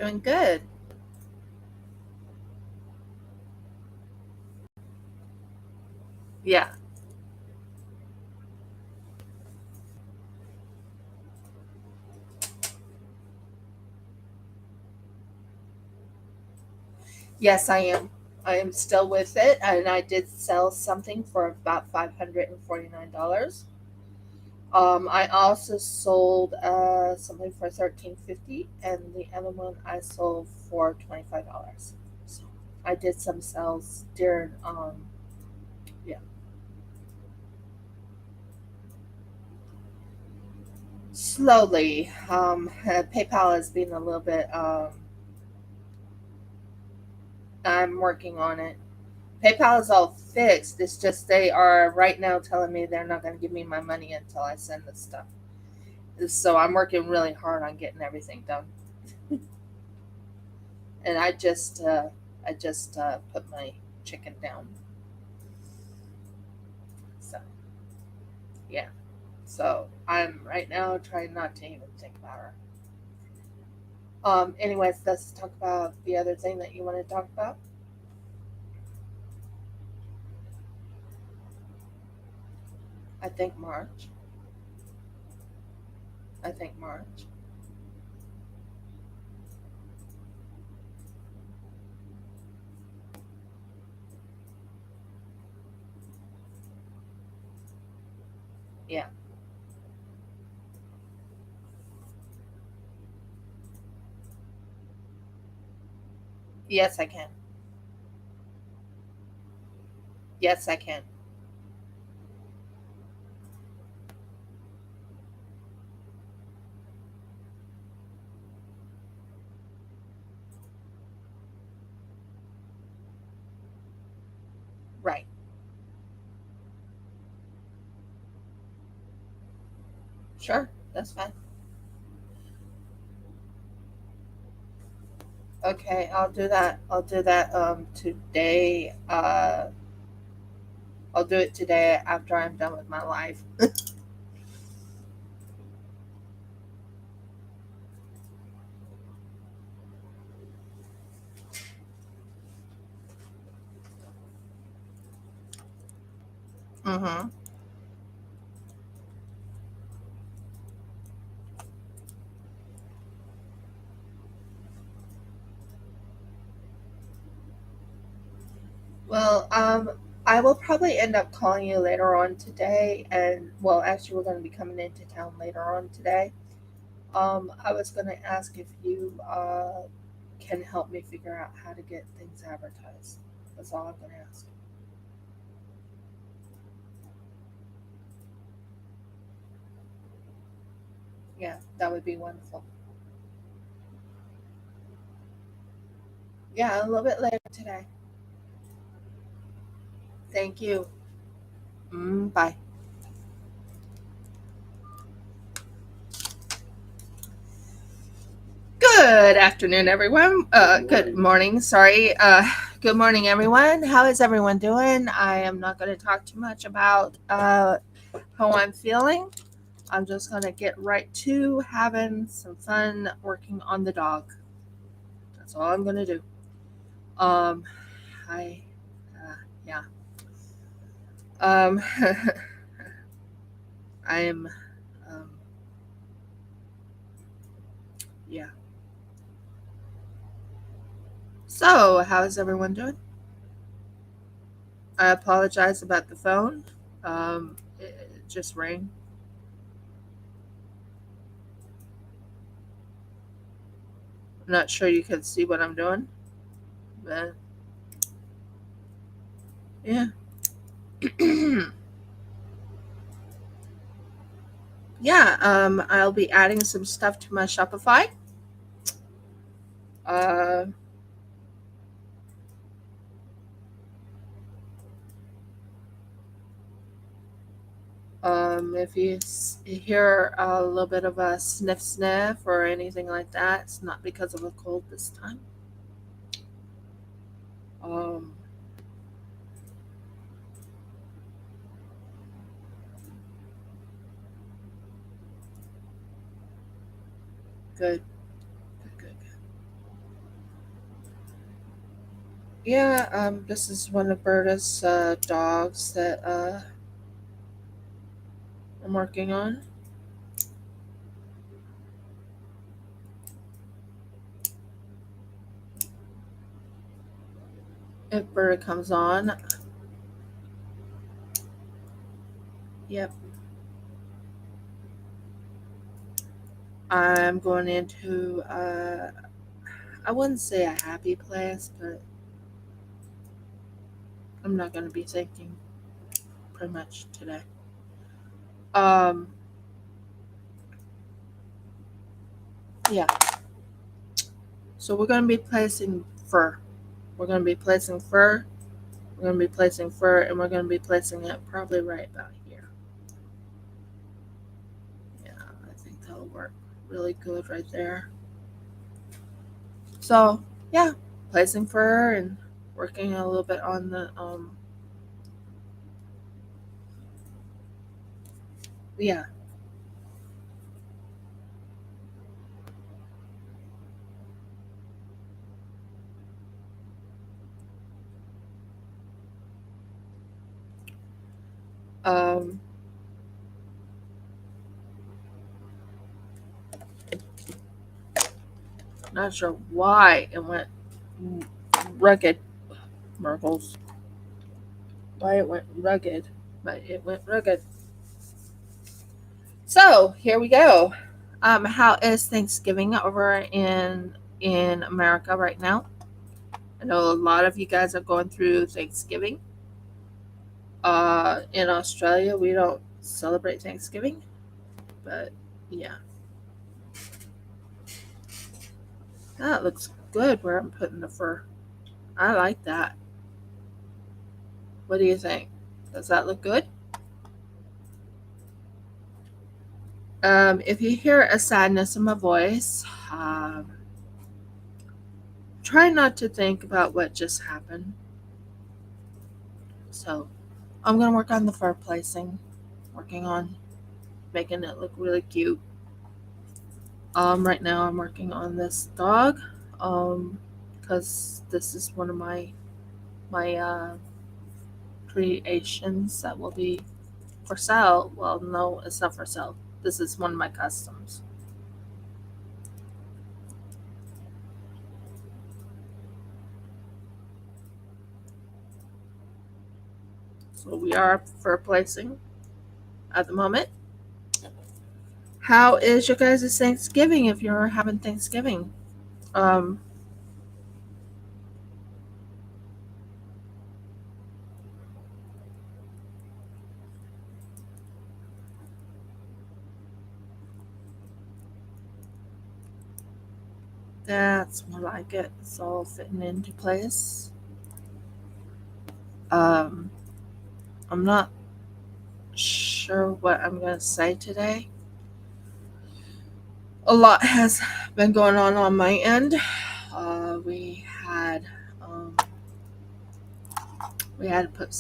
Doing good. Yeah. Yes, I am. I am still with it, and I did sell something for about $549. I also sold something for $13.50, and the other one I sold for $25. So I did some sales during yeah. Slowly. PayPal has been a little bit. I'm working on it. PayPal is all fixed. It's just they are right now telling me they're not going to give me my money until I send the stuff. So I'm working really hard on getting everything done. And I just put my chicken down. So yeah. So I'm right now trying not to even think about her. Anyways, let's talk about the other thing that you want to talk about. I think March. I think March. Yeah. Yes, I can. Yes, I can. Right. Sure. That's fine. Okay, I'll do that. I'll do that today. I'll do it today after I'm done with my life. Mm-hmm. Well, I will probably end up calling you later on today, and well, actually, we're going to be coming into town later on today. I was going to ask if you can help me figure out how to get things advertised. That's all I'm going to ask. Yeah, that would be wonderful. Yeah, a little bit later today. Thank you. Bye. Good afternoon, everyone. Good morning. Sorry. Good morning, everyone. How is everyone doing? I am not going to talk too much about how I'm feeling. I'm just going to get right to having some fun working on the dog. That's all I'm going to do. Um, I, yeah. Um, I am, um, yeah. So, how is everyone doing? I apologize about the phone. It just rang. I'm not sure you can see what I'm doing, but yeah. Yeah, I'll be adding some stuff to my Shopify. Uh, if you hear a little bit of a sniff sniff or anything like that, it's not because of a cold this time. Um, good, good, good, good. Yeah, this is one of Berta's dogs that I'm working on. If Berta comes on, yep, I'm going into I wouldn't say a happy place, but I'm not going to be thinking pretty much today. Um, yeah, so we're going to be placing fur. We're going to be placing fur. We're going to be placing fur, and we're going to be placing it probably right about here. Yeah, I think that'll work really good right there. So yeah, placing fur and working a little bit on the yeah. Um, Not sure why it went rugged, Merkles. Why it went rugged, but it went rugged. So here we go. How is Thanksgiving over in America right now? I know a lot of you guys are going through Thanksgiving. In Australia, we don't celebrate Thanksgiving, but yeah, that looks good where I'm putting the fur. I like that. What do you think? Does that look good? If you hear a sadness in my voice, try not to think about what just happened. So I'm gonna work on the fur placing, working on making it look really cute. Right now I'm working on this dog, because this is one of my creations that will be for sale. Well, no, it's not for sale. This is one of my customs. So we are fur placing at the moment. How is your guys' Thanksgiving if you're having Thanksgiving? Um, that's more like it. It's all fitting into place. Um, I'm not sure what I'm going to say today. A lot has been going on my end. Um, we had to put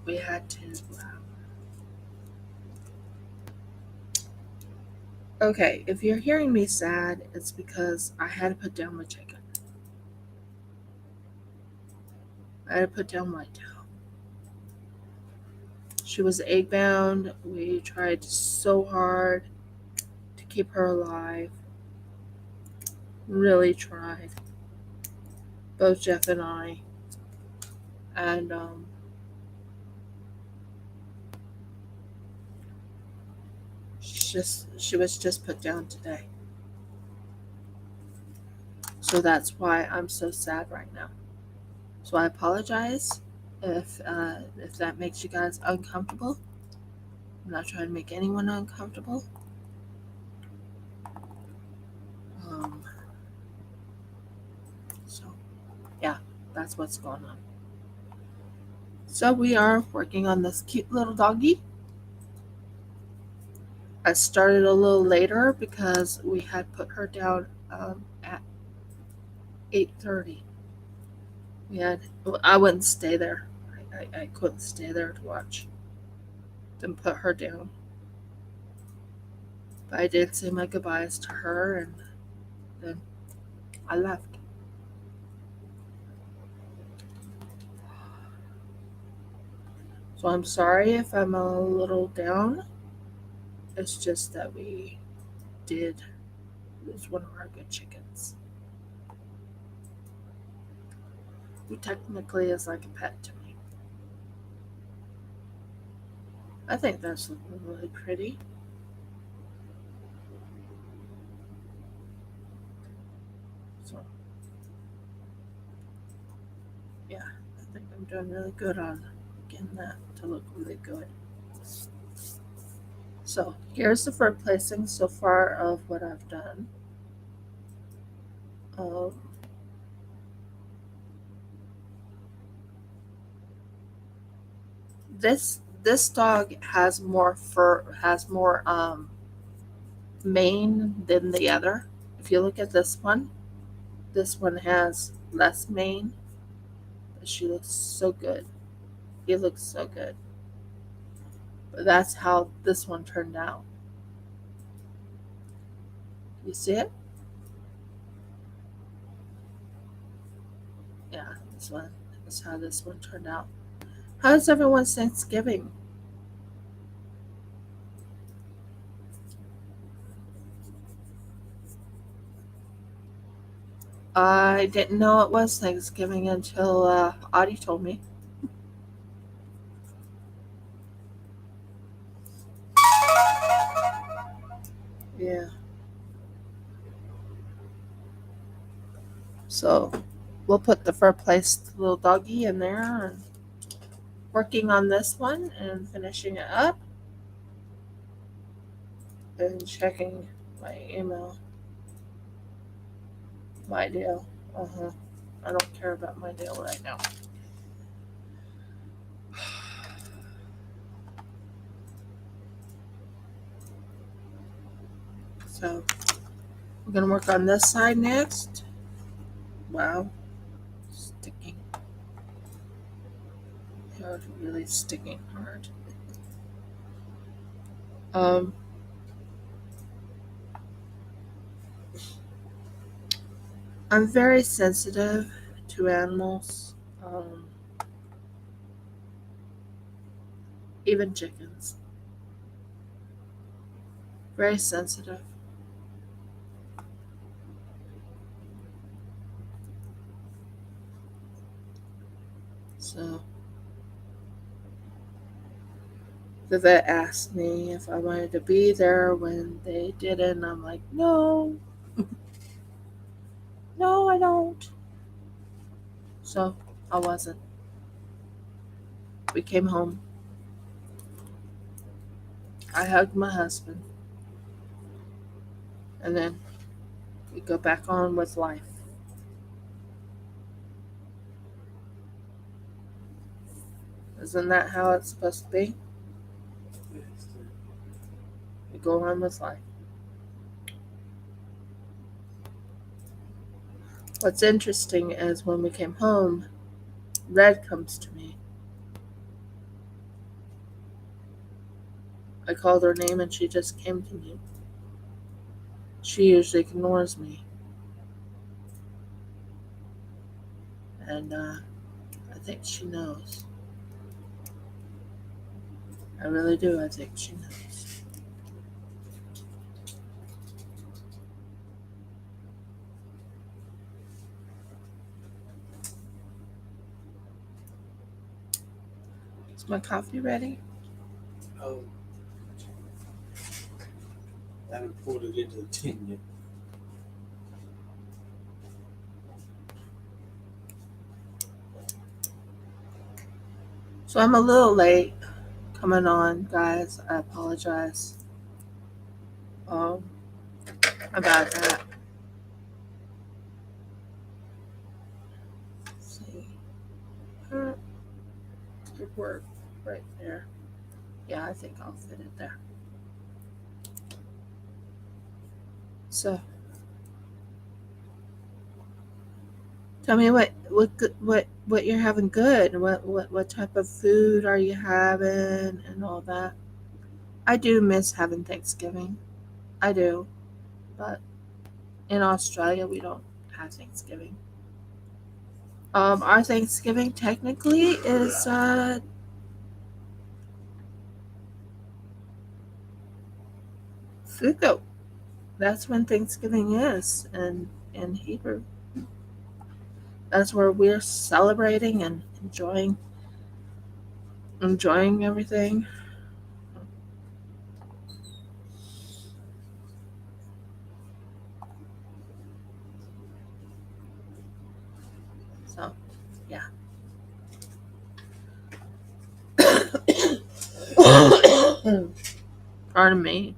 we had to okay, if you're hearing me sad, it's because I had to put down my chicken. I had to put down my dough. She was egg bound. We tried so hard to keep her alive. Really tried. Both Jeff and I. And she was just put down today. So that's why I'm so sad right now. So I apologize if that makes you guys uncomfortable. I'm not trying to make anyone uncomfortable. Um, so yeah, that's what's going on. So we are working on this cute little doggy. I started a little later because we had put her down at 8:30. We had I wouldn't stay there. I couldn't stay there to watch them put her down. But I did say my goodbyes to her, and then I left. So I'm sorry if I'm a little down. It's just that we did lose one of our good chickens, who technically is like a pet to me. I think that's looking really pretty. So, yeah, I think I'm doing really good on getting that to look really good. So, here's the fur placing so far of what I've done. Um, this dog has more fur, has more mane than the other. If you look at this one has less mane, but she looks so good. He looks so good. But that's how this one turned out. You see it? Yeah, this one. That's how this one turned out. How's everyone's Thanksgiving? I didn't know it was Thanksgiving until Audie told me. Yeah. So we'll put the fur placed little doggy in there and working on this one and finishing it up and checking my email. My deal. Uh-huh. I don't care about my deal right now. So we're gonna work on this side next. Wow. Sticking. Hard, really sticking hard. Um I'm very sensitive to animals. Even chickens. Very sensitive. So the vet asked me if I wanted to be there when they did it, and I'm like, no, no, I don't. So I wasn't. We came home. I hugged my husband, and then we go back on with life. Isn't that how it's supposed to be? We go on with life. What's interesting is when we came home, Red comes to me. I called her name and she just came to me. She usually ignores me. And I think she knows. I really do. I think she knows. Is my coffee ready? Oh, I haven't poured it into the tin yet. So I'm a little late coming on, guys. I apologize about that. Let's see. Good work right there. Yeah, I think I'll fit it there. So tell me what you're having good. What type of food are you having and all that? I do miss having Thanksgiving. I do, but in Australia we don't have Thanksgiving. Our Thanksgiving technically is Sukkot. That's when Thanksgiving is in Hebrew. That's where we're celebrating and enjoying everything. So yeah. Pardon me.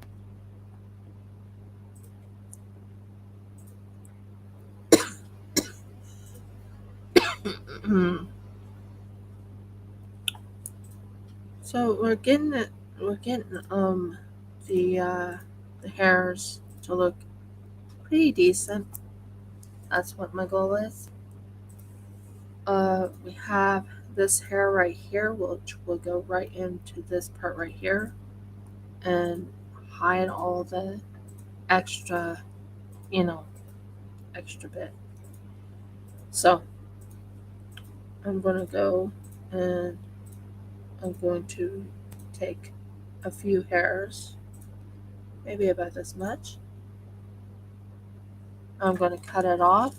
So we're getting the hairs to look pretty decent. That's what my goal is. We have this hair right here, which will go right into this part right here and hide all the extra, extra bit. So I'm gonna go and I'm going to take a few hairs, maybe about this much. I'm going to cut it off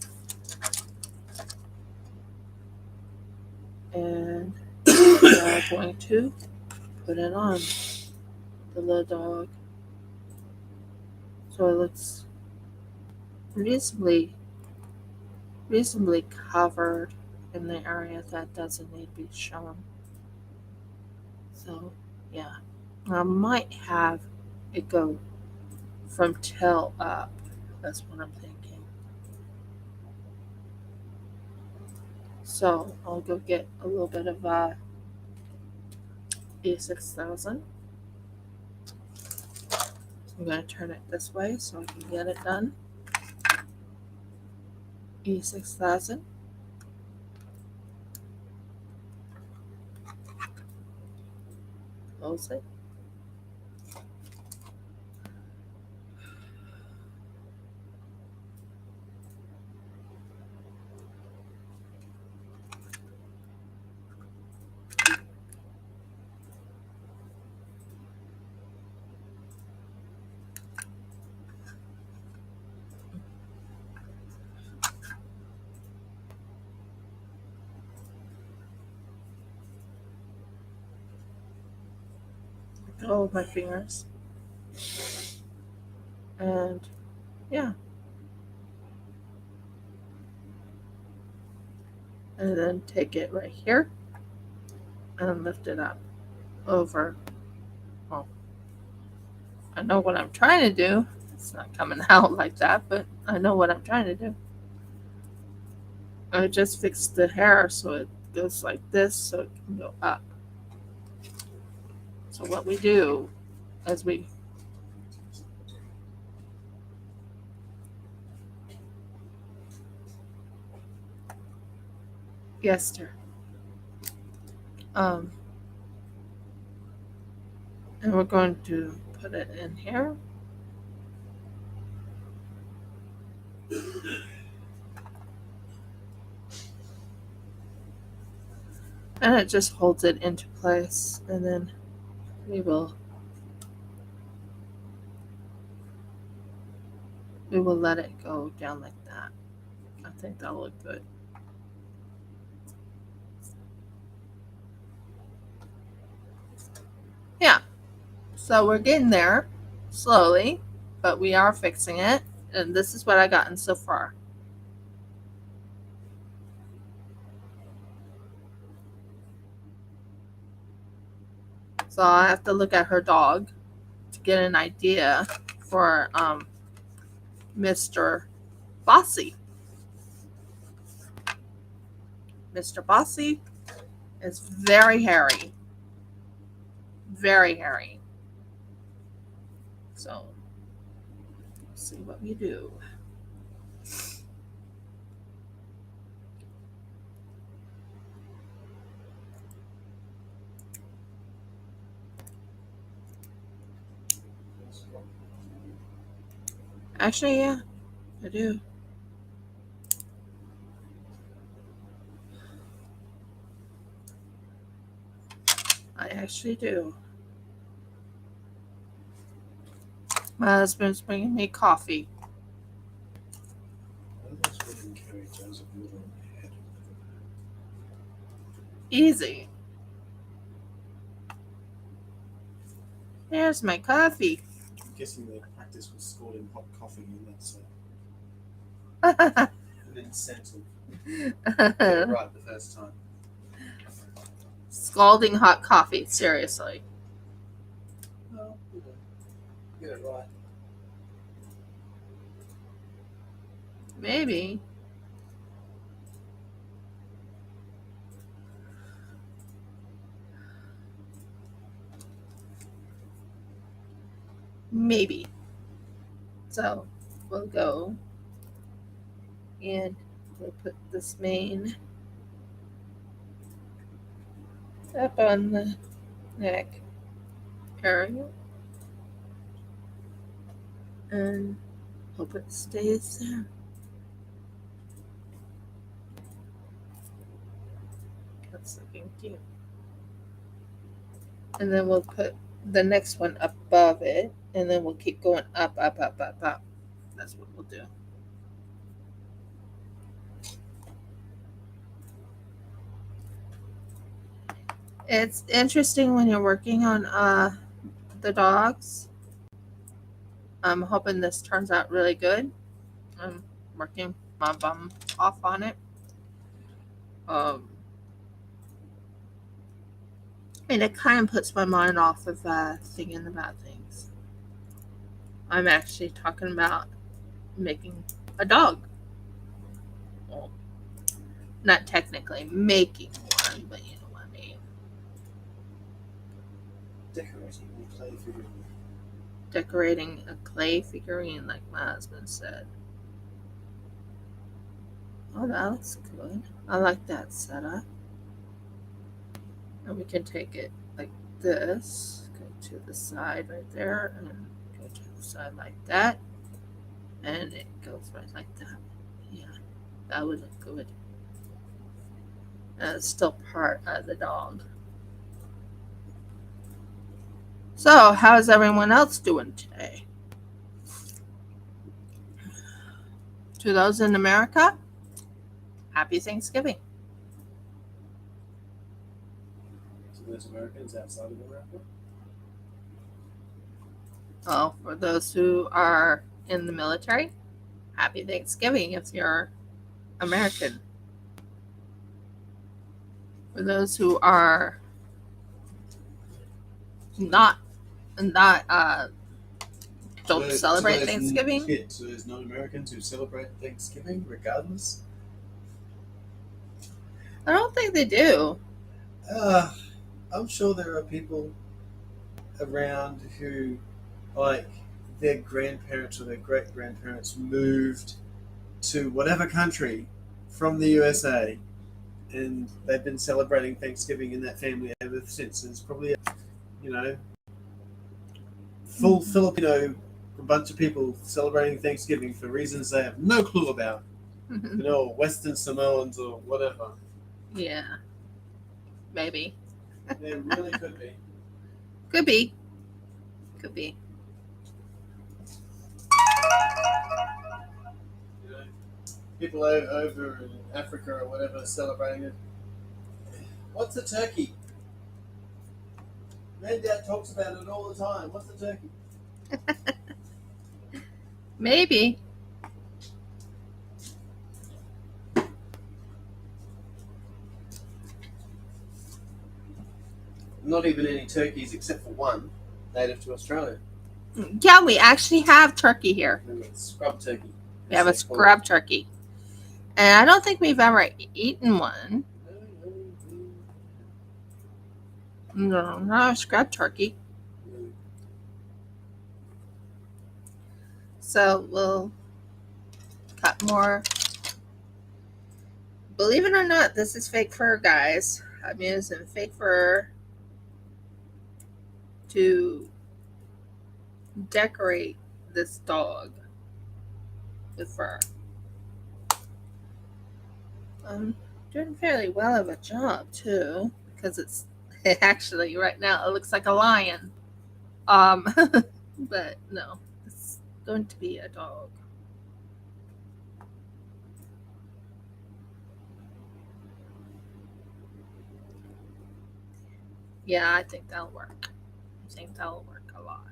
and I'm going to put it on the little dog so it looks reasonably covered in the area that doesn't need to be shown. So yeah, I might have it go from tail up. That's what I'm thinking. So I'll go get a little bit of E6000. I'm going to turn it this way so I can get it done. E6000. Close it. Oh, my fingers. And yeah. And then take it right here and lift it up over. Well, I know what I'm trying to do. It's not coming out like that, but I know what I'm trying to do. I just fixed the hair so it goes like this so it can go up. So what we do is we yes, sir. And we're going to put it in here. And it just holds it into place. And then we will let it go down like that. I think that'll look good. Yeah. So we're getting there slowly, but we are fixing it. And this is what I gotten so far. So I have to look at her dog to get an idea for Mr. Bossy. Mr. Bossy is very hairy. Very hairy. So let's see what we do. Actually, yeah, I do. I actually do. My husband's bringing me coffee. Those wooden carry jars of water on their head. Easy. There's my coffee. I'm guessing they practice with scalding hot coffee, and that's an incentive. Get it right the first time. Scalding hot coffee, seriously. Well, get it right. Maybe. Maybe. So we'll go and we'll put this main up on the neck area and hope it stays there. That's looking cute. And then we'll put the next one above it, and then we'll keep going up, up, up, up, up. That's what we'll do. It's interesting when you're working on the dogs. I'm hoping this turns out really good. I'm working my bum off on it. And it kind of puts my mind off of thinking about things. I'm actually talking about making a dog. Well, not technically making one, but you know what I mean. Decorating a clay figurine. Decorating a clay figurine, like my husband said. Oh, that looks good. I like that setup. And we can take it like this, go to the side right there, and go to the side like that. And it goes right like that. Yeah, that would look good. And it's still part of the dog. So, how's everyone else doing today? To those in America, happy Thanksgiving. To those Americans outside of America? Oh, for those who are in the military, happy Thanksgiving if you're American. For those who are not don't celebrate Thanksgiving. So there's non-Americans who celebrate Thanksgiving regardless? I don't think they do. I'm sure there are people around who, like, their grandparents or their great-grandparents moved to whatever country from the USA, and they've been celebrating Thanksgiving in that family ever since. It's probably, full Filipino, a bunch of people celebrating Thanksgiving for reasons they have no clue about. Western Samoans or whatever. Yeah, maybe. There really could be. Could be. Could be. People over in Africa or whatever celebrating it. What's a turkey? Dad talks about it all the time. What's the turkey? Maybe. Not even any turkeys except for one native to Australia. Yeah, we actually have turkey here. Scrub turkey. We have a scrub turkey. And I don't think we've ever eaten one. No, not a scrub turkey. So we'll cut more. Believe it or not, this is fake fur, guys. I'm using fake fur to decorate this dog with fur. I'm doing fairly well of a job too, because it's actually right now it looks like a lion. But no, going to be a dog. Yeah, I think that'll work. I think that'll work a lot.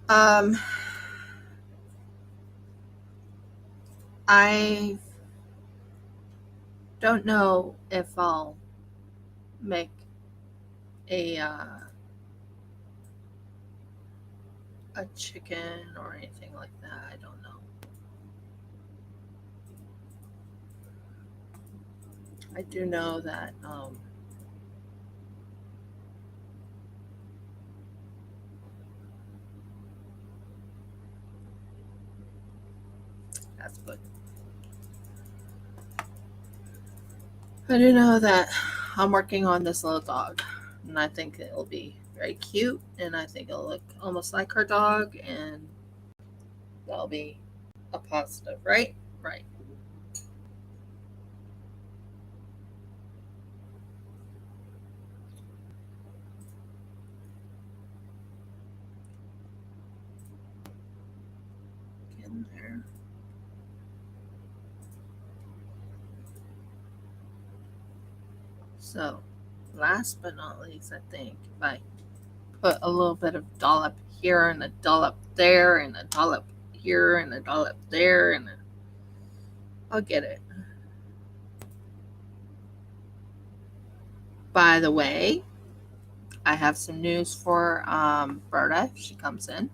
um, I don't know if I'll make a chicken or anything like that. I don't know. I do know that that's good. I do know that I'm working on this little dog, and I think it'll be very cute, and I think it'll look almost like her dog, and that'll be a positive, right? Right. In there. So, last but not least, I think if I put a little bit of dollop here and a dollop there and a dollop here and a dollop there, and I'll get it. By the way, I have some news for Berta if she comes in.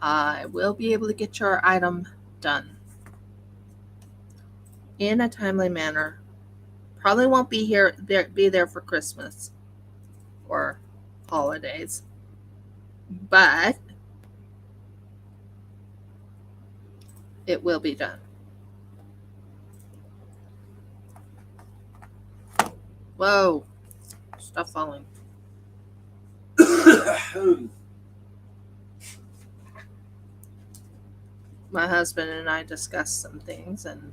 I will be able to get your item done in a timely manner. Probably won't be there for Christmas or holidays, but it will be done. Whoa, stuff falling. My husband and I discussed some things, and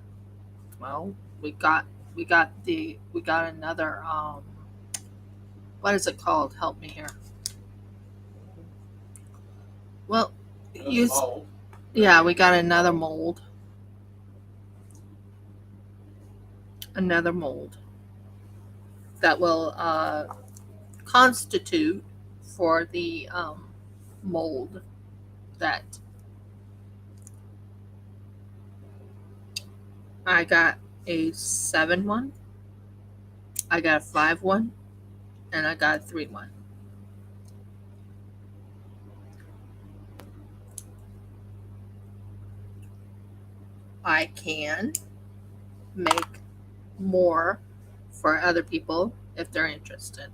well, we got another what is it called? Help me here. Well, yeah, we got another mold. Another mold that will constitute for the mold that I got a 7 one, I got a 5 one, and I got a 3 one. I can make more for other people if they're interested.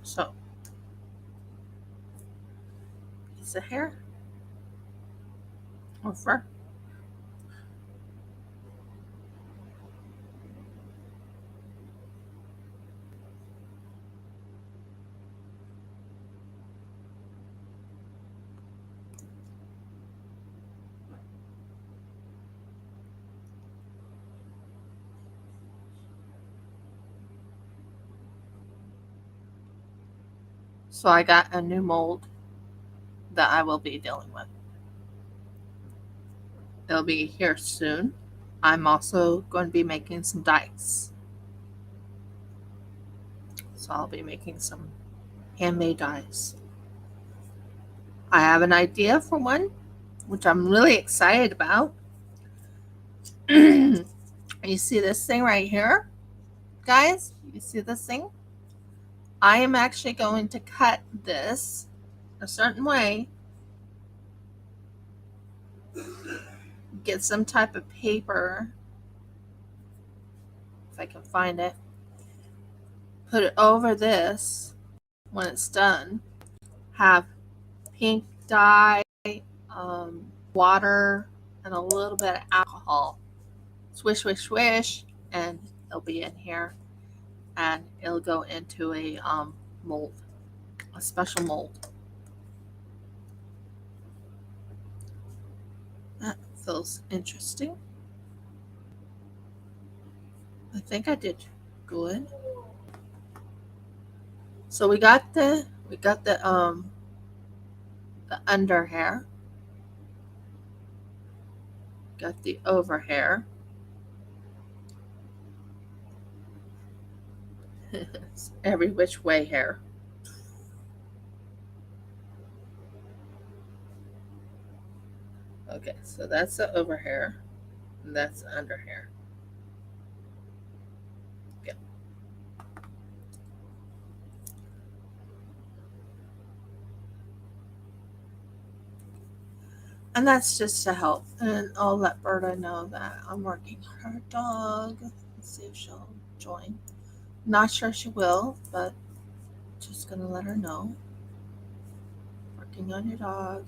So, piece of hair or fur. So I got a new mold that I will be dealing with. It'll be here soon. I'm also going to be making some dice. So I'll be making some handmade dice. I have an idea for one, which I'm really excited about. You see this thing right here? Guys, you see this thing? I am actually going to cut this a certain way, get some type of paper, if I can find it, put it over this when it's done, have pink dye, water, and a little bit of alcohol. Swish, swish, swish. and it'll be in here, and it'll go into a mold, a special mold. That feels interesting. I think I did good. So we got the under hair, got the over hair. It's every which way hair. Okay, so that's the over hair, and that's the under hair. Yeah. And that's just to help. And I'll let Berta know that I'm working on her dog. Let's see if she'll join. Not sure she will, but just gonna let her know. Working on your dog.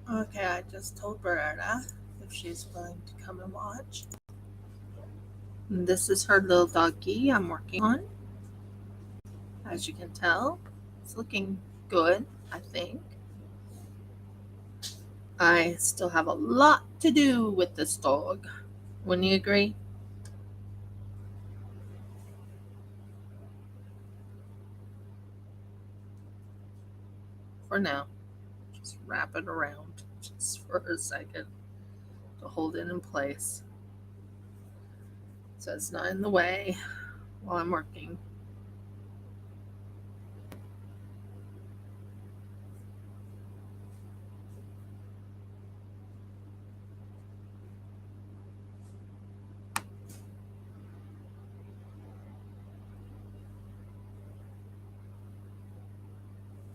Okay, I just told Berta if she's willing to come and watch. And this is her little doggy I'm working on. As you can tell, it's looking good, I think. I still have a lot to do with this dog. Wouldn't you agree? For now, just wrap it around just for a second to hold it in place so it's not in the way while I'm working.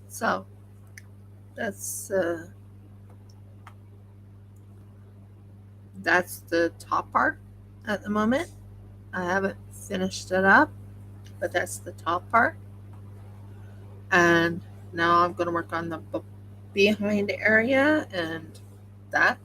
So that's the top part at the moment. I haven't finished it up, but that's the top part. And now I'm going to work on the behind area and that.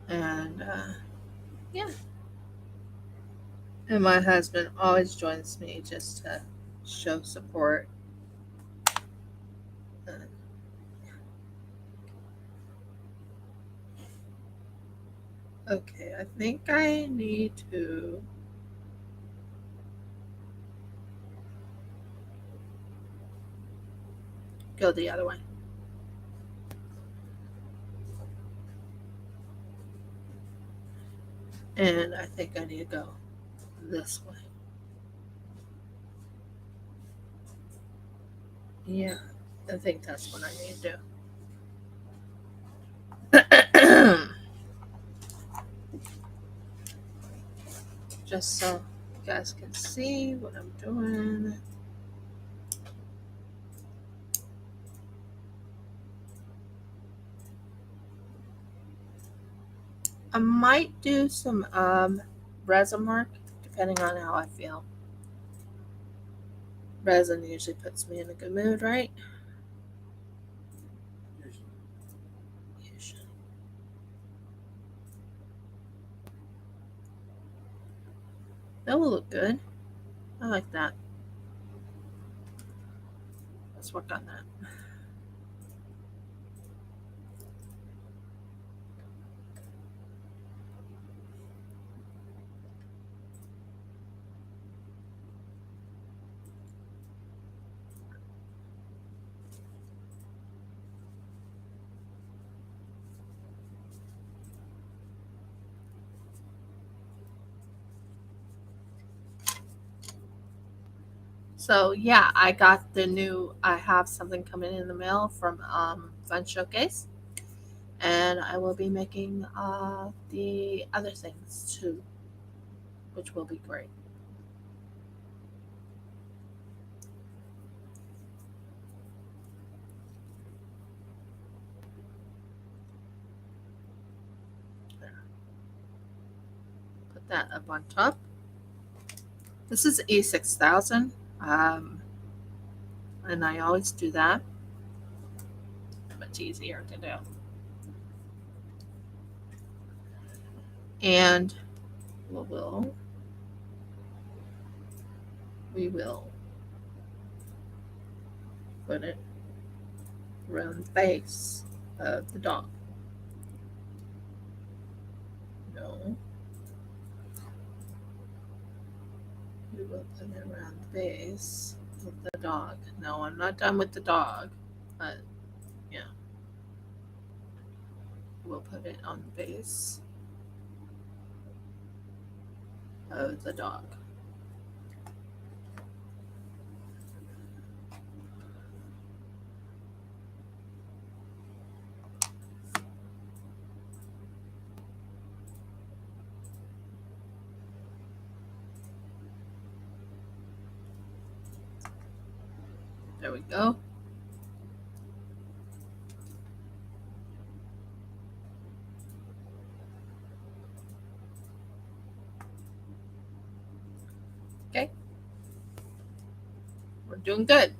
And yeah. And my husband always joins me just to show support. Uh, okay, I think I need to go the other way. And I think I need to go this way. Yeah, I think that's what I need to do. Just so you guys can see what I'm doing. I might do some resin work depending on how I feel. Resin usually puts me in a good mood, right? Usually. That will look good. I like that. let's work on that. So yeah, I have something coming in the mail from Fun Showcase, and I will be making the other things too, which will be great. There. Put that up on top. This is E6000, and I always do that. Much easier to do. And we will put it around the face of the dog. No. We will put it around the base of the dog. No, I'm not done with the dog, but yeah. We'll put it on the base of the dog. There we go. Okay. We're doing good.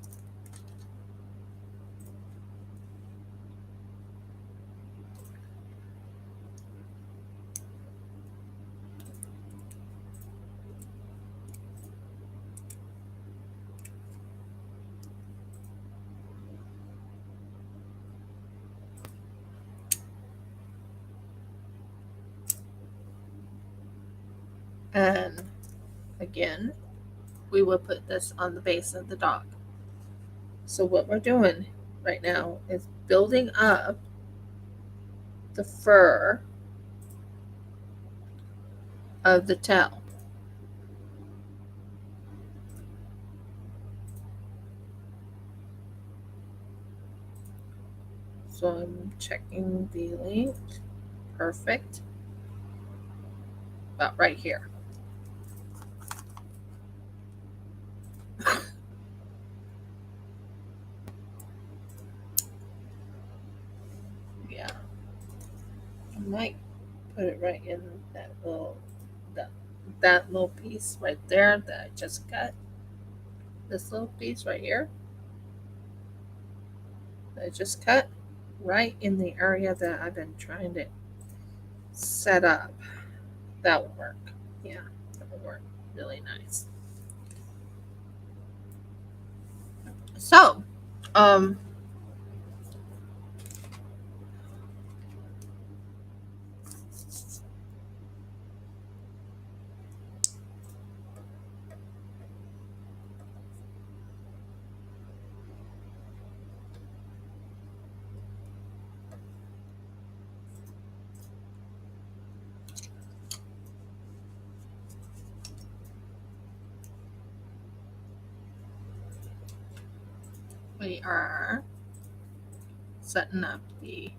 And again, we will put this on the base of the dog. So what we're doing right now is building up the fur of the tail. So I'm checking the link. Perfect. About right here. Yeah. I might put it right in that little piece right there that I just cut. This little piece right here that I just cut right in the area that I've been trying to set up. That will work. Yeah, that will work really nice. So, um, we are setting up the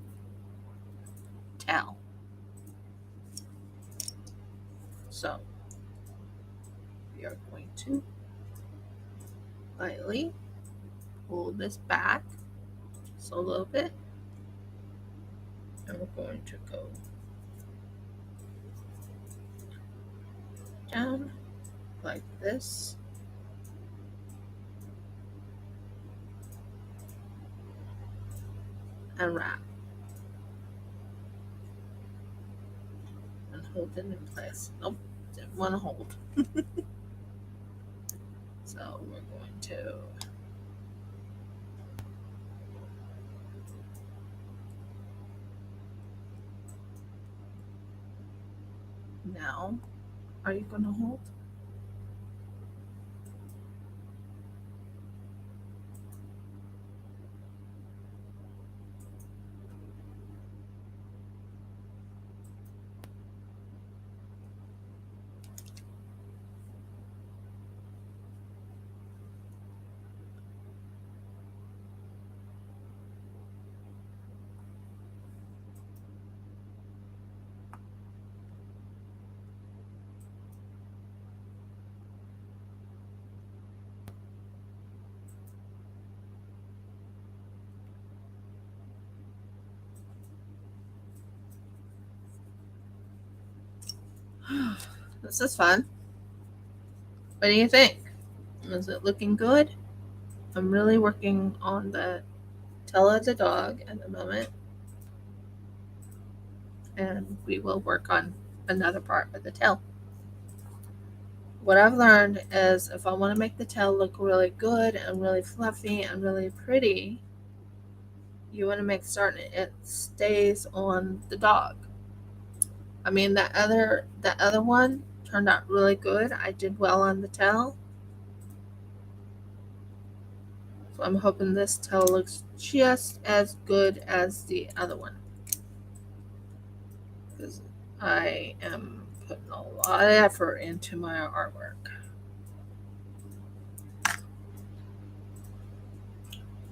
tail. So, we are going to lightly pull this back just a little bit, and we're going to go down like this. And wrap. And hold it in place. Nope, didn't want to hold. So we're going to Now, are you going to hold? This is fun. What do you think? Is it looking good? I'm really working on the tail of the dog at the moment, and we will work on another part of the tail. What I've learned is if I want to make the tail look really good and really fluffy and really pretty, you want to make certain it stays on the dog. I mean, that other one turned out really good. I did well on the tail. So I'm hoping this tail looks just as good as the other one. Because I am putting a lot of effort into my artwork.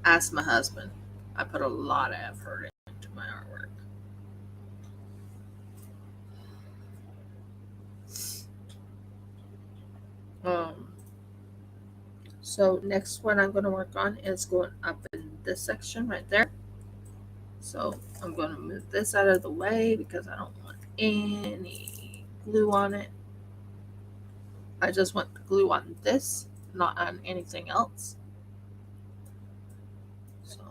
Ask my husband. I put a lot of effort into my artwork. So next one I'm going to work on is going up in this section right there. So I'm going to move this out of the way because I don't want any glue on it. I just want the glue on this, not on anything else. So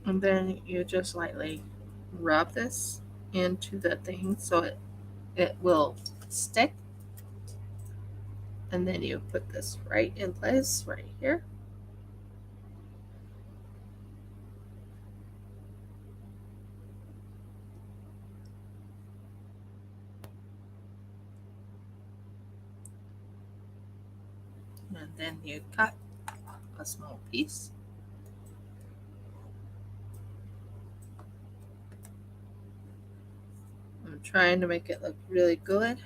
and then you just lightly rub this into the thing so it will stick. And then you put this right in place right here. And then you cut a small piece. I'm trying to make it look really good.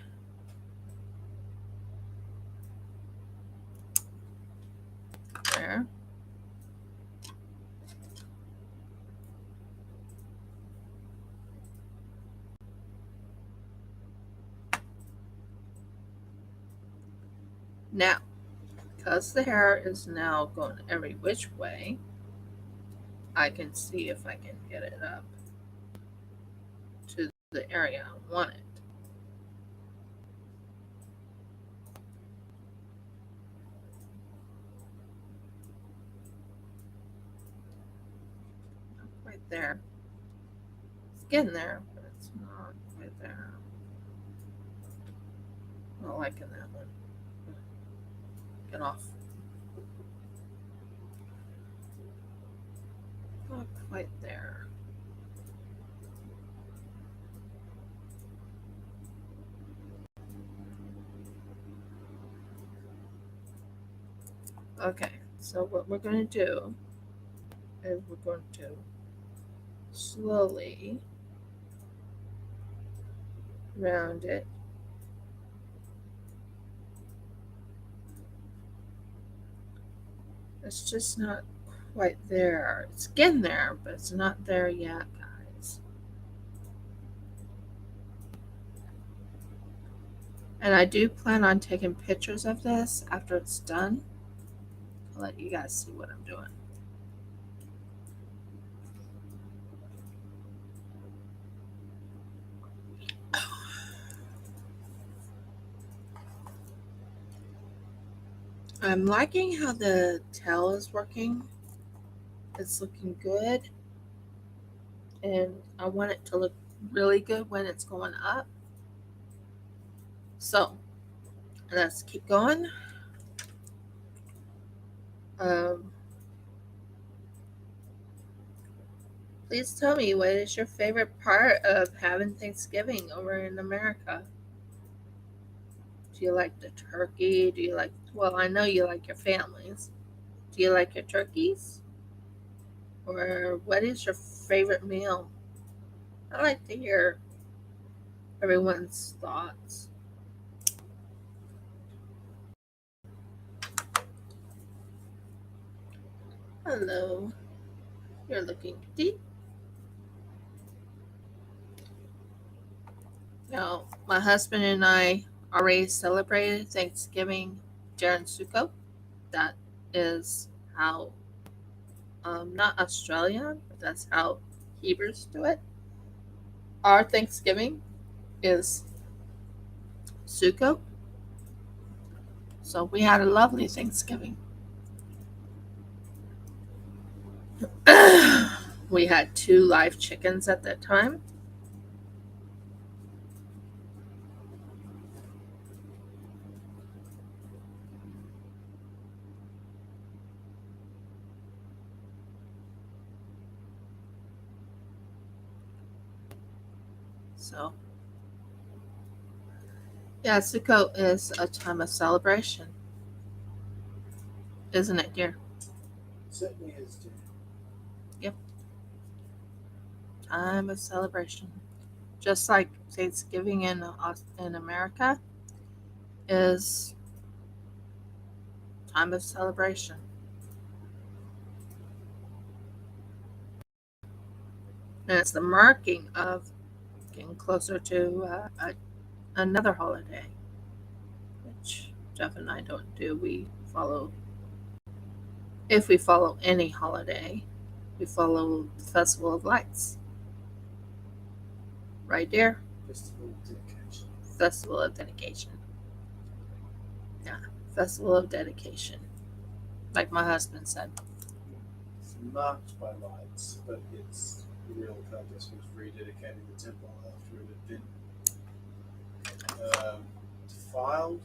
There. Now, because the hair is now going every which way, I can see if I can get it up to the area I want it. Not quite there. It's getting there, but it's not quite there. Not liking that one. Get off. Not quite there. Okay, so what we're going to do is we're going to slowly round it. It's just not quite there. It's getting there, but it's not there yet, guys. And I do plan on taking pictures of this after it's done. I'll let you guys see what I'm doing. I'm liking how the tail is working. It's looking good. And I want it to look really good when it's going up. So let's keep going. Please tell me, what is your favorite part of having Thanksgiving over in America? Do you like the turkey? Do you like, well, I know you like your families. Do you like your turkeys? Or what is your favorite meal? I like to hear everyone's thoughts. Hello. You're looking deep. Now, my husband and I already celebrated Thanksgiving during Sukkot. That is how, not Australian, but that's how Hebrews do it. Our Thanksgiving is Sukkot. So we had a lovely Thanksgiving. We had 2 live chickens at that time. So, yeah, Sukkot is a time of celebration, isn't it, dear? Certainly is, dear. Yep, time of celebration. Just like Thanksgiving in America is time of celebration. And it's the marking of getting closer to another holiday, which Jeff and I don't do. We follow, if we follow any holiday, we follow the Festival of Lights. Right there? Festival of dedication. Festival of Dedication. Yeah, Festival of Dedication. Like my husband said. It's marked by lights, but its real purpose was rededicating the temple after it had been defiled.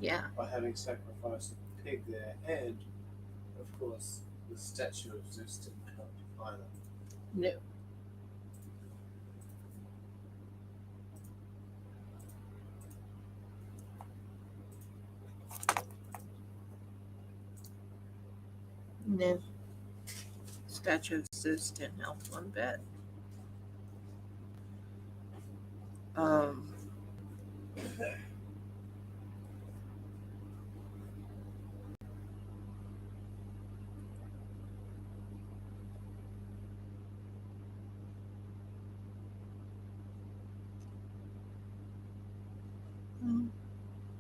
Yeah. By having sacrificed a pig there, and of course the statue of Zeus didn't help either. No. No. Statue of Zeus didn't help one bit. Um,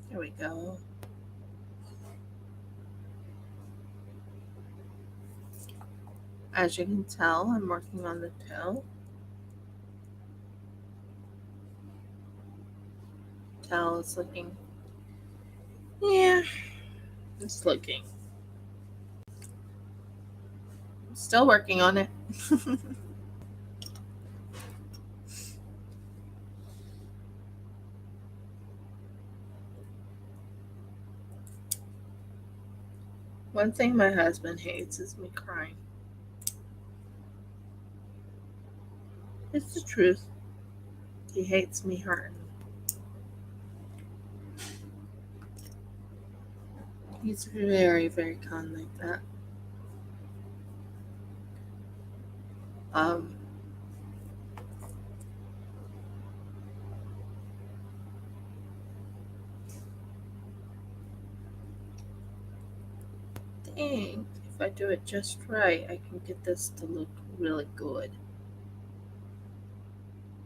Here we go. As you can tell, I'm working on the tail. Tail is looking. Yeah, it's looking. Still working on it. One thing my husband hates is me crying. It's the truth. He hates me hurting. He's very, very kind like that. Um, think if I do it just right, I can get this to look really good.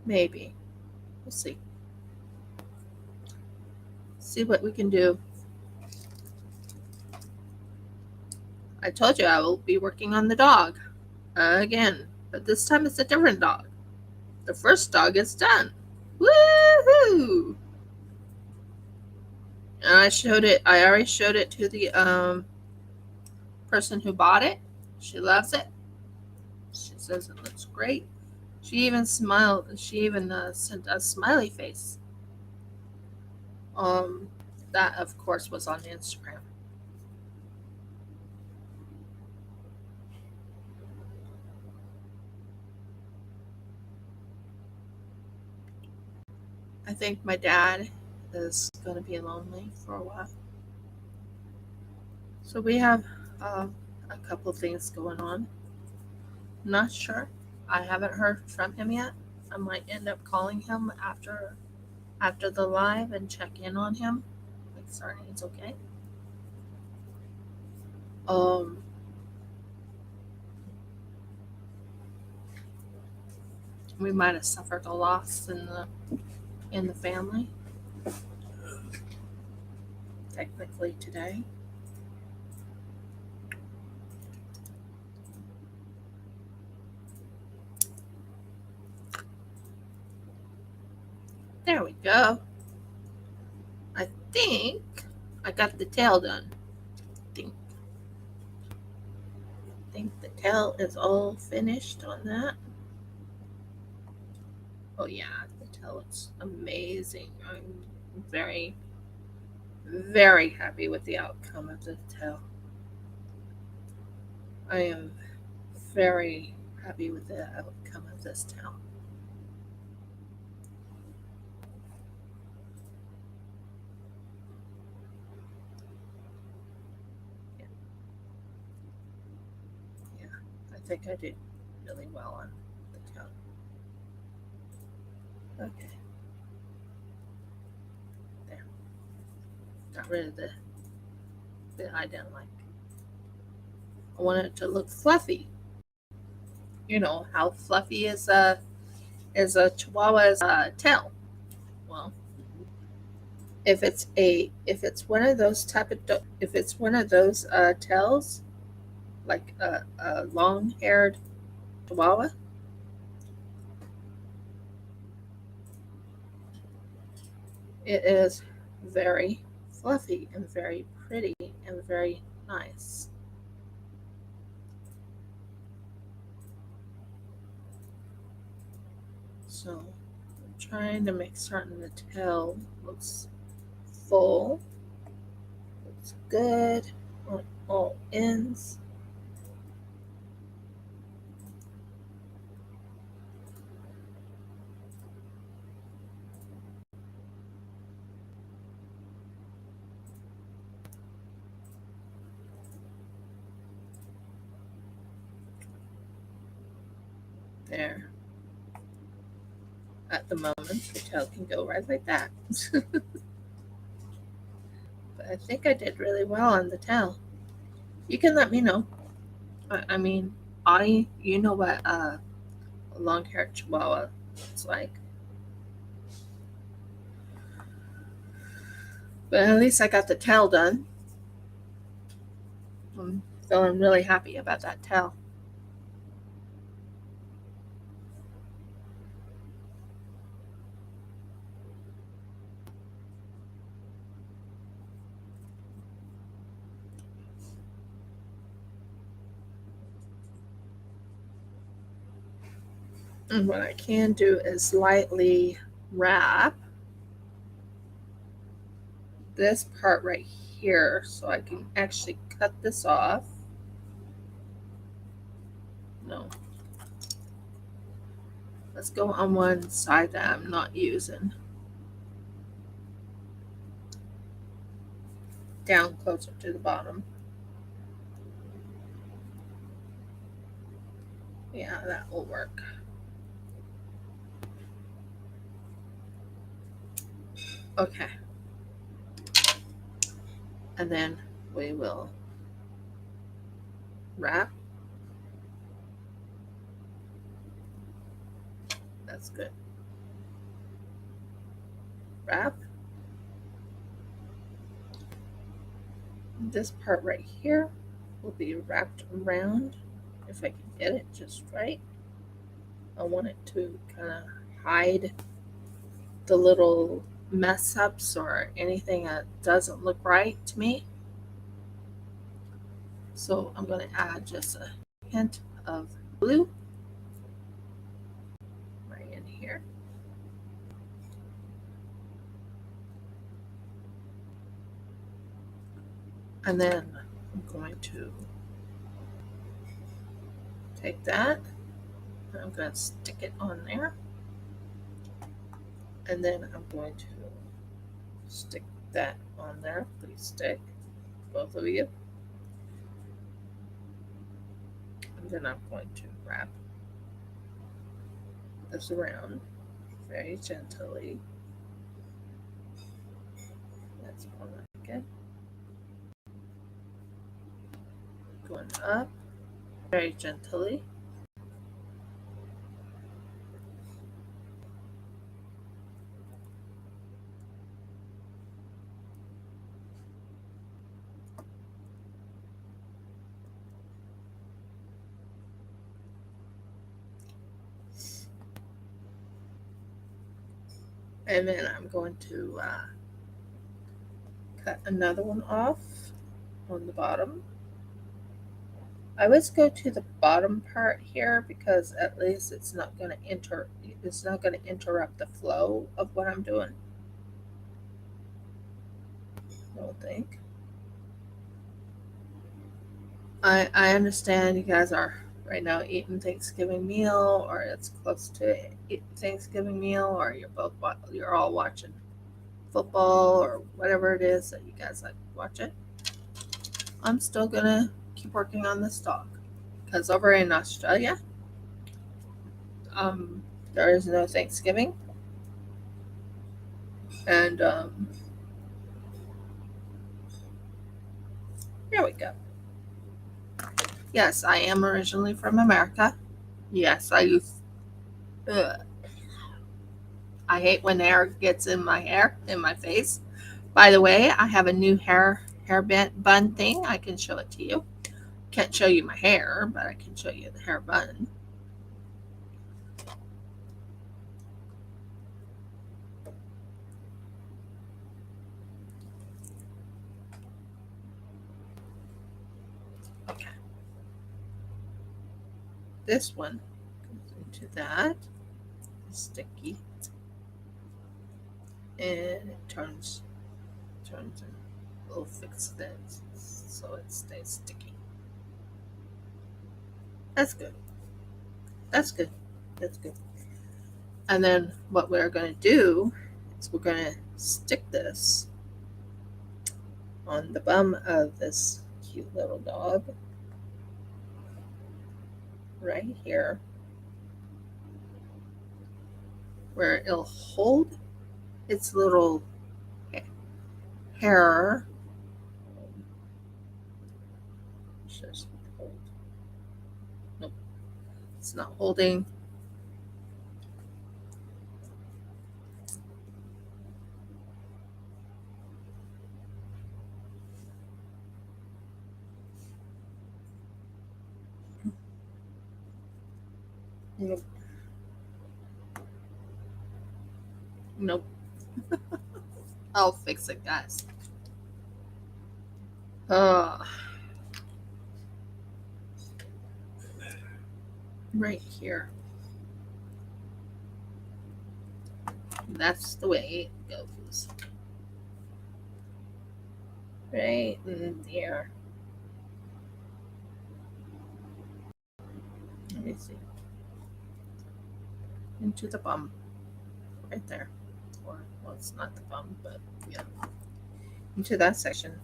Maybe. We'll see. See what we can do. I told you I will be working on the dog again, but this time it's a different dog. The first dog is done. Woohoo! And I already showed it to the person who bought it. She loves it. She says it looks great. She even smiled. She even sent a smiley face. Um, that of course was on Instagram. I think my dad is going to be lonely for a while. So we have a couple of things going on. Not sure. I haven't heard from him yet. I might end up calling him after the live and check in on him. Make certain he's okay. Um, we might have suffered a loss in the family. Technically today. There we go. I think I got the tail done. I think the tail is all finished on that. Oh yeah, the tail looks amazing. I'm very, very happy with the outcome of the tail. I am very happy with the outcome of this tail. Yeah, yeah. I think I did really well on the tail. Okay, there. Got rid of the bit I didn't like. I want it to look fluffy. You know how fluffy is a Chihuahua's tail. Well, if it's one of those if it's one of those tails, like a long haired Chihuahua, it is very fluffy and very pretty and very nice. So I'm trying to make certain the tail looks full, looks good on all ends. There. At the moment, the tail can go right like that. But I think I did really well on the tail. You can let me know. I mean, Audie, you know what a long haired Chihuahua looks like. But at least I got the tail done. I'm feeling really happy about that tail. And what I can do is lightly wrap this part right here so I can actually cut this off. No. Let's go on one side that I'm not using. Down closer to the bottom. Yeah, that will work. Okay. And then we will wrap. That's good. Wrap. This part right here will be wrapped around if I can get it just right. I want it to kind of hide the little mess ups or anything that doesn't look right to me. So I'm going to add just a hint of blue right in here. And then I'm going to take that and I'm going to stick it on there. And then I'm going to stick that on there. Please stick, both of you. And then I'm going to wrap this around very gently. That's more like it. Going up very gently. And then I'm going to cut another one off on the bottom. I always go to the bottom part here because at least it's not going to interrupt the flow of what I'm doing. I don't think. I understand you guys are right now eating Thanksgiving meal, or it's close to Thanksgiving meal, or you're all watching football or whatever it is that you guys like watching. I'm still gonna keep working on this dog because over in Australia, there is no Thanksgiving, and here we go. Yes, I am originally from America. Yes, I use. I hate when air gets in my face. By the way, I have a new hair bun thing. I can show it to you. Can't show you my hair, but I can show you the hair bun. Okay. This one goes into that. Sticky. And it turns and we'll fix that so it stays sticky. That's good. That's good. That's good. And then what we're going to do is we're going to stick this on the bum of this cute little dog right here, where it'll hold its little hair. Just hold. Nope, it's not holding. Nope. Nope. I'll fix it, guys. Right here. That's the way it goes. Right in there. Let me see. Into the bum. Right there. Or, well, it's not the bum, but yeah. Into that section.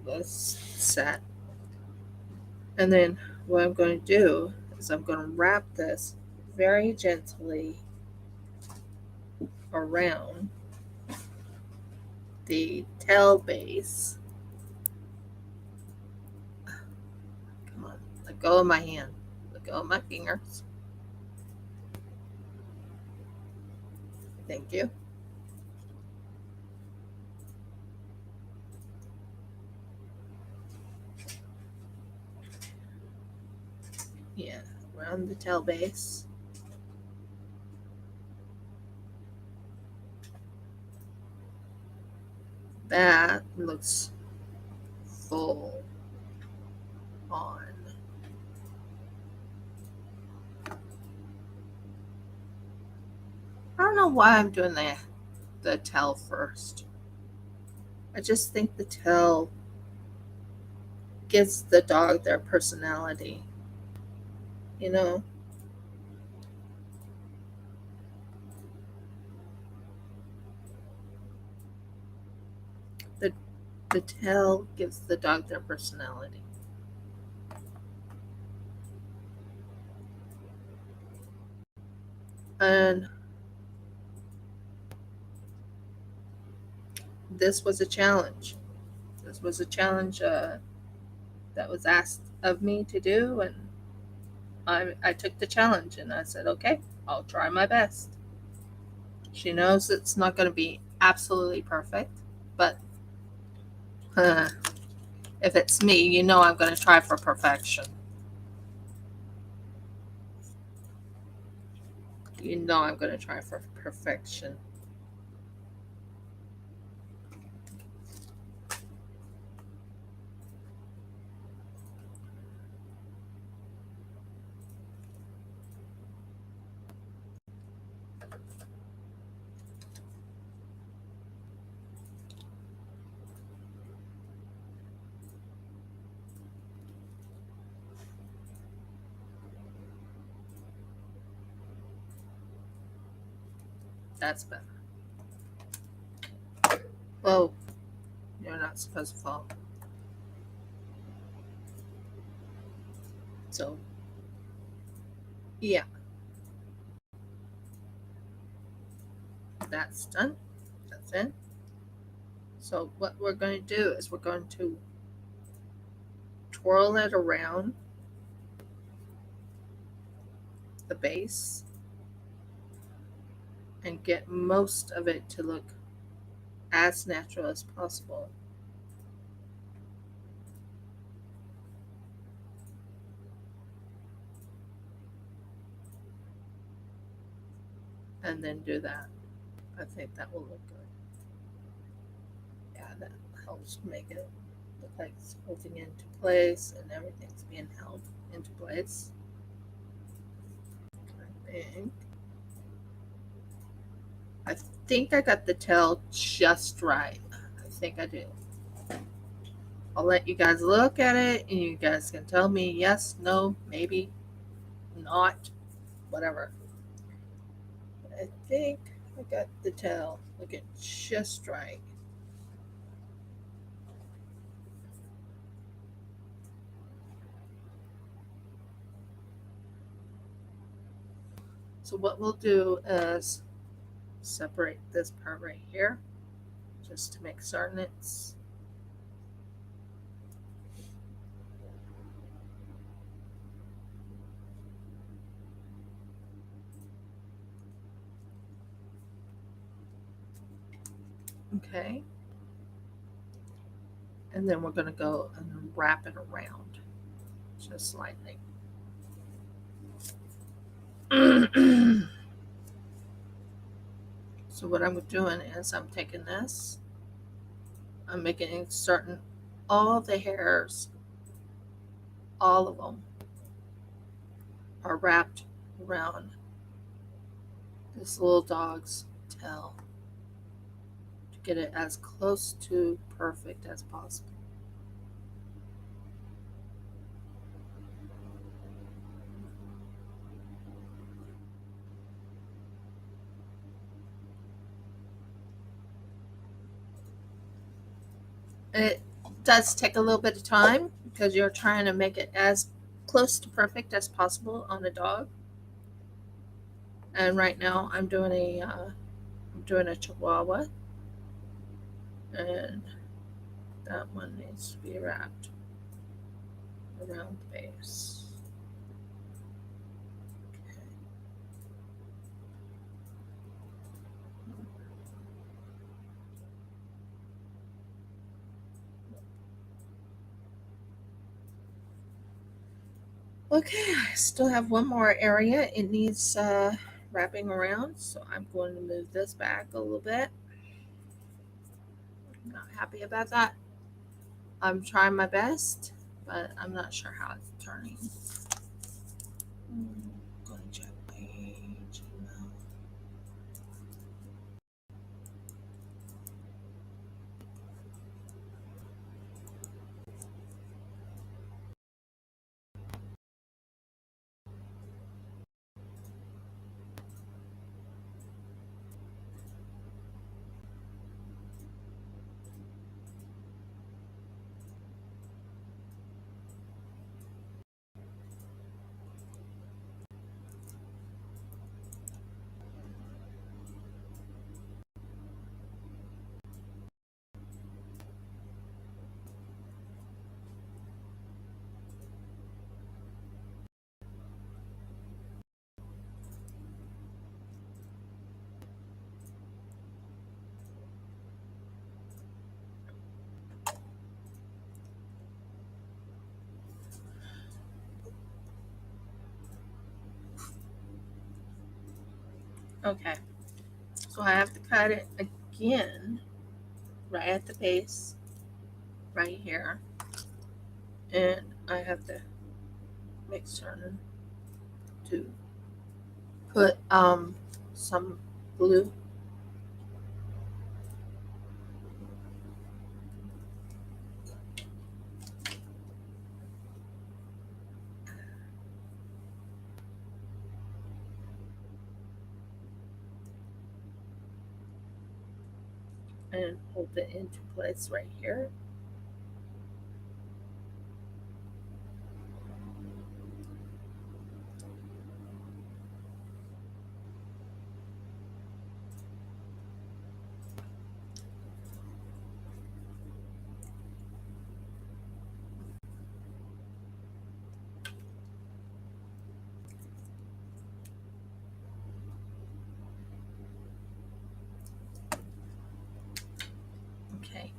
This set. And then what I'm going to do is I'm going to wrap this very gently around the tail base. Come on, let go of my hand. Let go of my fingers. Thank you. Yeah, around the tail base. That looks full on. I don't know why I'm doing the tail first. I just think the tail gives the dog their personality, you know? The, the tail gives the dog their personality. And this was a challenge. This was a challenge that was asked of me to do, and I took the challenge and I said, okay, I'll try my best. She knows it's not going to be absolutely perfect, but if it's me, you know I'm going to try for perfection. You know I'm going to try for perfection. That's better. Whoa, you're not supposed to fall. So, yeah, that's done. That's in. So, what we're going to do is we're going to twirl it around the base and get most of it to look as natural as possible. And then do that. I think that will look good. Yeah, that helps make it look like it's holding into place and everything's being held into place. I think I got the tail just right. I think I do. I'll let you guys look at it and you guys can tell me yes, no, maybe, not, whatever. I think I got the tail looking just right. So what we'll do is separate this part right here just to make certain it's okay. And then we're going to go and wrap it around just slightly. So what I'm doing is I'm taking this, I'm making certain all the hairs, all of them, are wrapped around this little dog's tail to get it as close to perfect as possible. It does take a little bit of time because you're trying to make it as close to perfect as possible on a dog. And right now I'm doing a Chihuahua, and that one needs to be wrapped around the base. Okay, I still have one more area it needs wrapping around, so I'm going to move this back a little bit. Not happy about that. I'm trying my best, but I'm not sure how it's turning. Going to check my Gmail. Okay, so I have to cut it again right at the base, right here, and I have to make certain to put some glue. And hold it into place right here. Okay.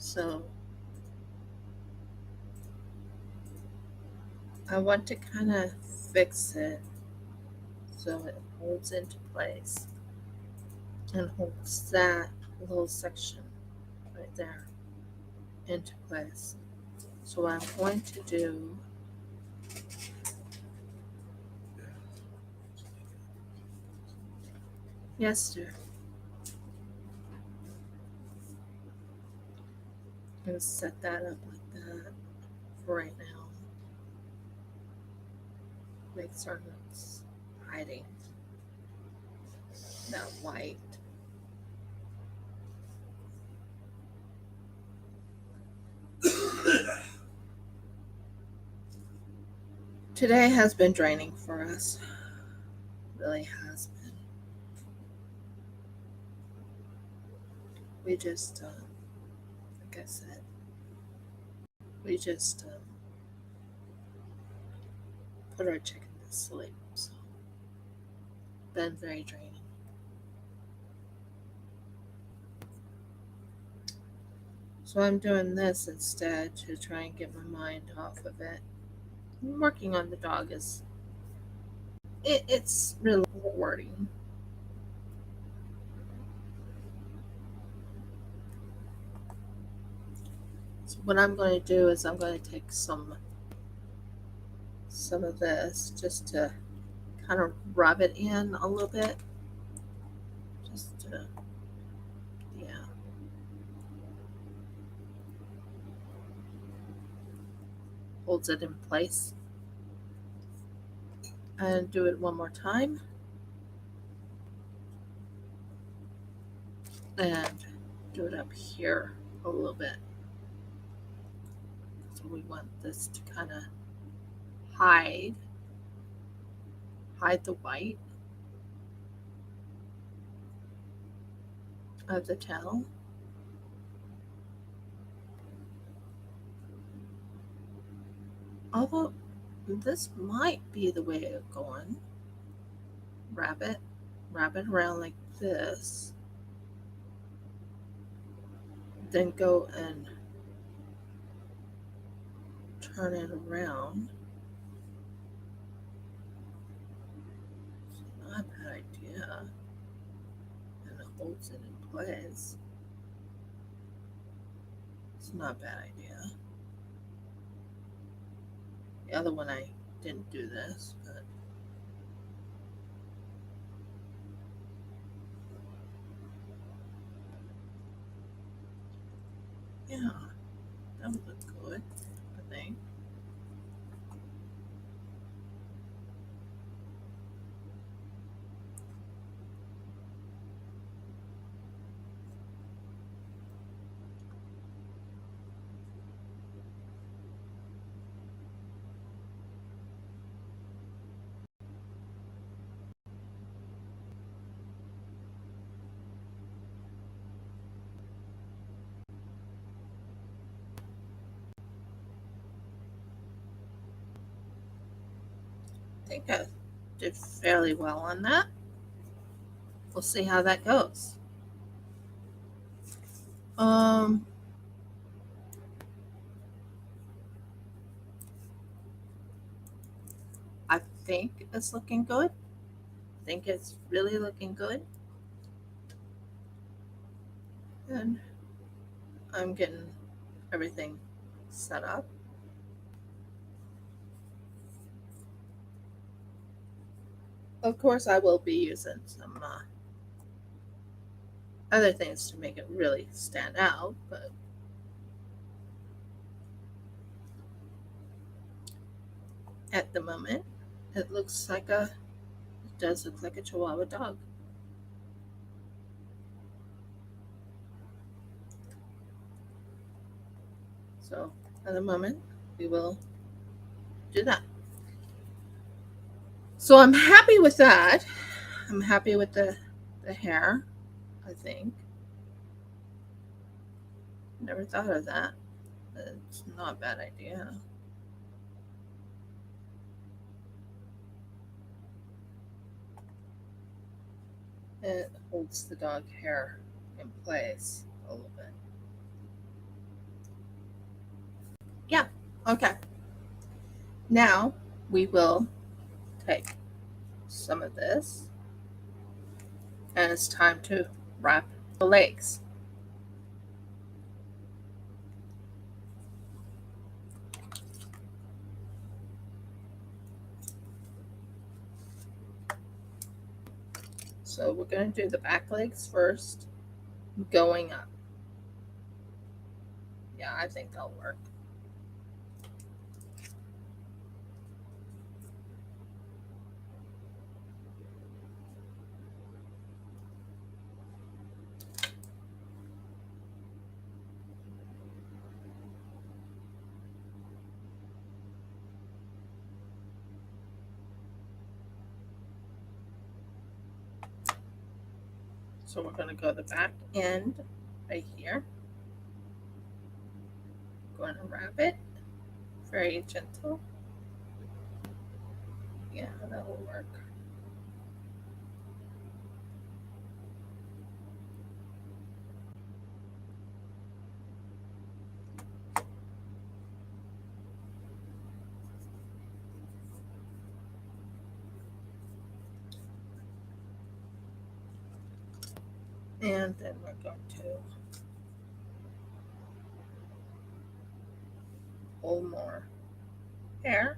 So I want to kind of fix it so it holds into place and holds that little section right there into place. So what I'm going to do, yes, dear, I'm going to set that up like that for right now. Make certain it's hiding that white. Today has been draining for us. Really has been. We just, like I said, we just put our chicken to sleep. So, been very draining. So I'm doing this instead to try and get my mind off of it. Working on the dog it's really rewarding. So what I'm going to do is I'm going to take some of this just to kind of rub it in a little bit. Just to, yeah. holds it in place. And do it one more time. And do it up here a little bit. So we want this to kind of hide the white of the tail. Although this might be the way of going. Wrap it around like this. Then go and turn it around. It's not a bad idea. And it holds it in place. It's not a bad idea. The other one I didn't do this, but yeah, that would look good, I think. I think I did fairly well on that. We'll see how that goes. I think it's looking good. I think it's really looking good. And I'm getting everything set up. Of course, I will be using some other things to make it really stand out, but at the moment, it does look like a Chihuahua dog. So at the moment, we will do that. So I'm happy with that. I'm happy with the hair, I think. Never thought of that. It's not a bad idea. It holds the dog hair in place a little bit. Yeah, okay. Now we will take some of this, and it's time to wrap the legs. So we're going to do the back legs first, going up. Yeah, I think that'll work. So we're going to go the back end right here. Going to wrap it, very gentle. Yeah, that will work. And then we're going to pull more hair.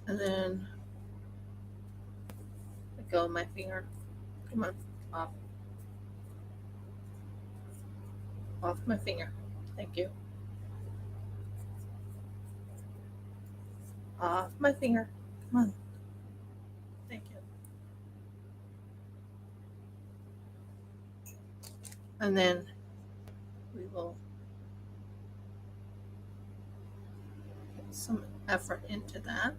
And then let go of my finger. Come on, off. Off my finger. Thank you. Off my finger. Come on. Thank you. And then we will put some effort into that.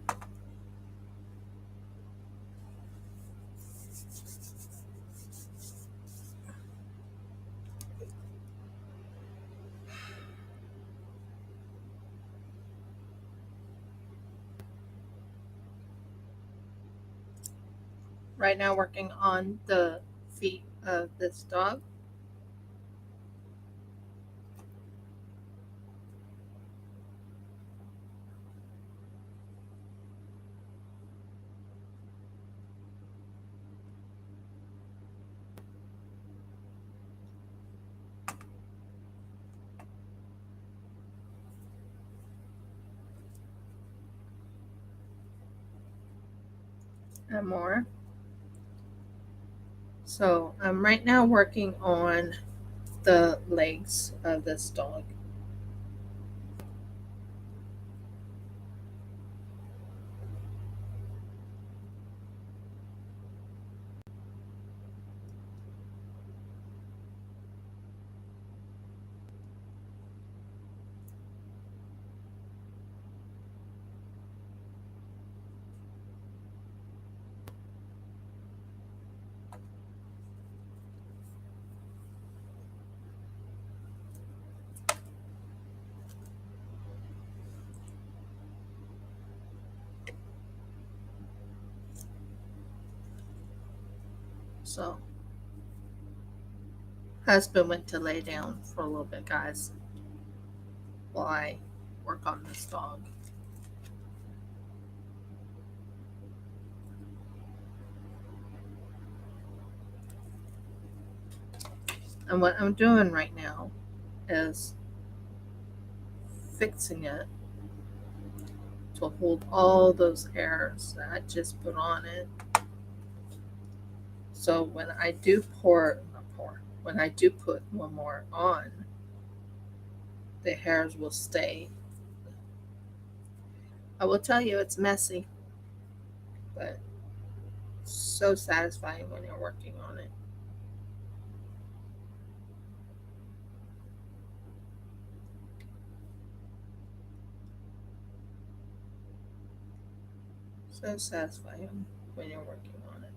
Right now, working on the feet of this dog. And more. So I'm right now working on the legs of this dog. So husband went to lay down for a little bit, guys, while I work on this dog. And what I'm doing right now is fixing it to hold all those hairs that I just put on it. So when I do when I do put one more on, the hairs will stay. I will tell you it's messy, but so satisfying when you're working on it. So satisfying when you're working on it.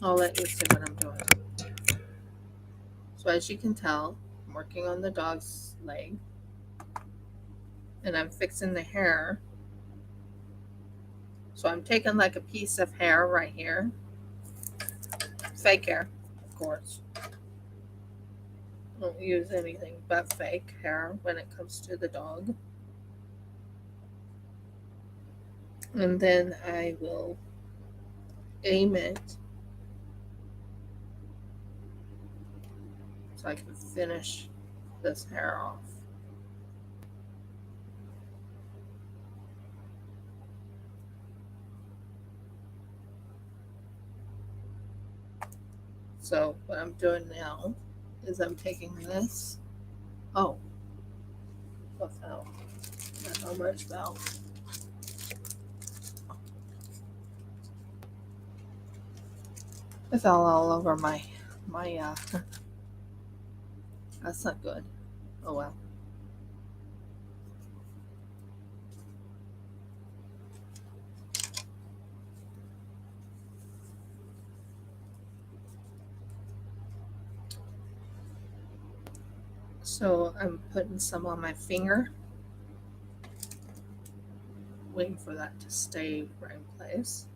I'll let you see what I'm doing. So as you can tell, I'm working on the dog's leg and I'm fixing the hair. So I'm taking like a piece of hair right here, fake hair, of course. Don't use anything but fake hair when it comes to the dog. And then I will aim it so I can finish this hair off. So what I'm doing now is I'm taking this. Oh, what fell? Not how much fell. It fell all over my that's not good. Oh well. So I'm putting some on my finger, waiting for that to stay right in place.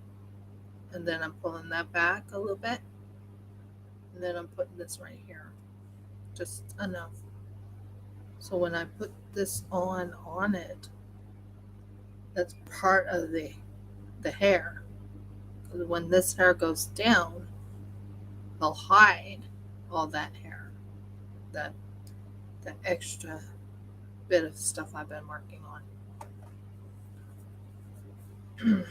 And then I'm pulling that back a little bit. And then I'm putting this right here. Just enough. So when I put this on it, that's part of the hair. when this hair goes down, they'll hide all that hair, that extra bit of stuff I've been working on.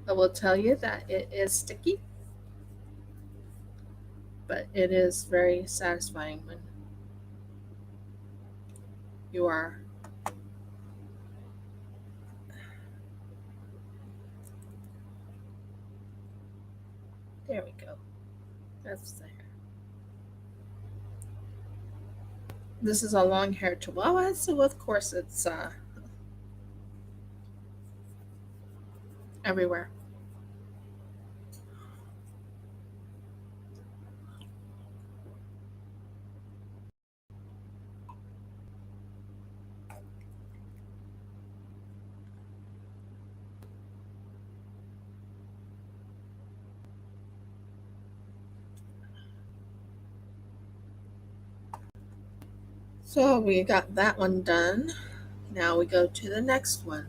I will tell you that it is sticky, but it is very satisfying when you are there we go. That's the hair. This is a long haired Chihuahua, so of course it's everywhere. So we got that one done. Now we go to the next one.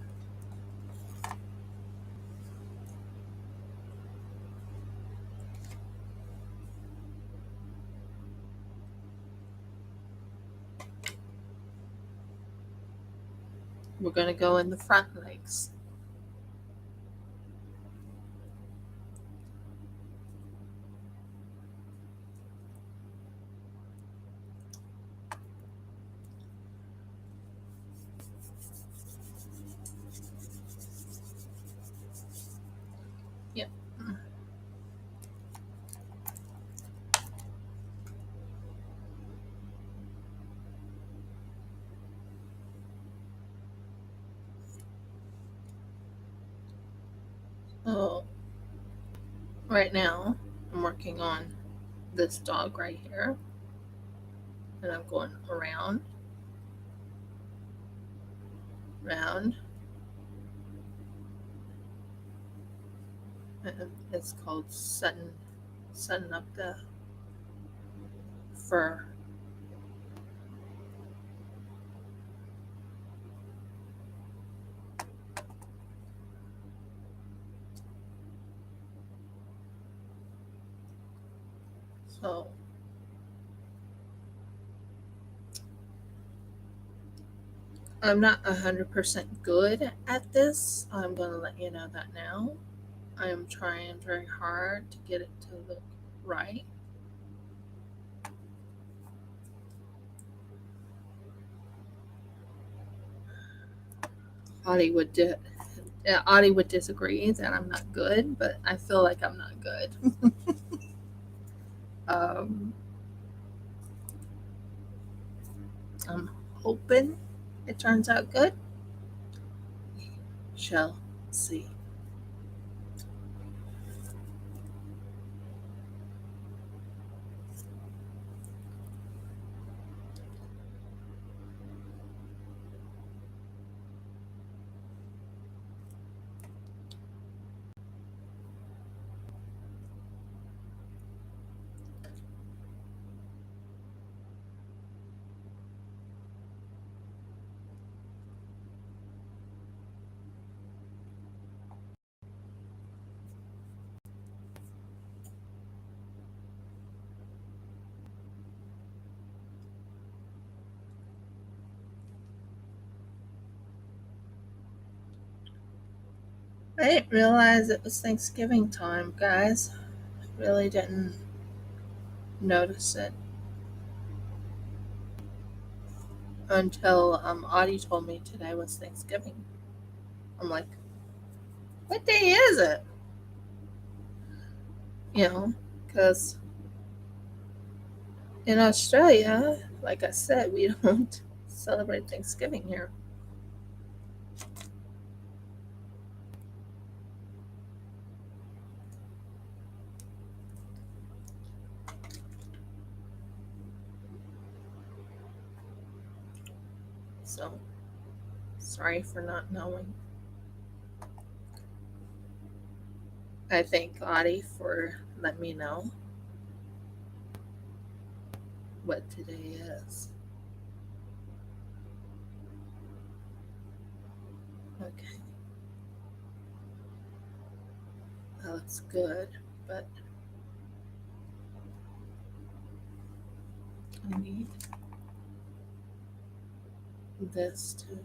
We're going to go in the front legs. Yep. So right now I'm working on this dog right here, and I'm going around, and it's called setting up the fur. So I'm not 100% good at this. I'm going to let you know that now. I am trying very hard to get it to look right. Audie would disagree that I'm not good, but I feel like I'm not good. I'm hoping it turns out good. Shall see. I didn't realize it was Thanksgiving time, guys. Really didn't notice it until Audie told me today was Thanksgiving. I'm like, what day is it? You know, because in Australia, like I said, we don't celebrate Thanksgiving here. So, sorry for not knowing. I thank Audie for letting me know what today is. Okay. that looks good, but I need this to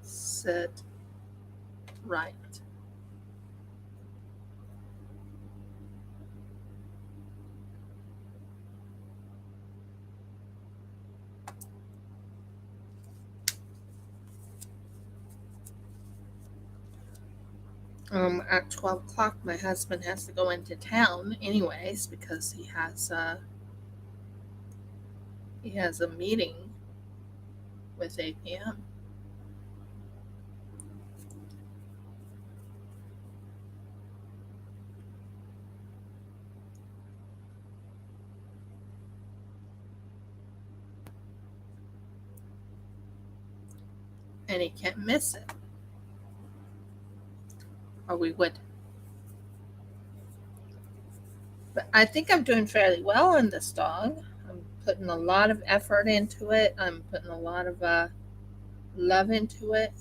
sit right. At 12 o'clock, my husband has to go into town anyways because he has a meeting with APM. And he can't miss it, or we would. But I think I'm doing fairly well on this dog. I'm putting a lot of effort into it. I'm putting a lot of love into it.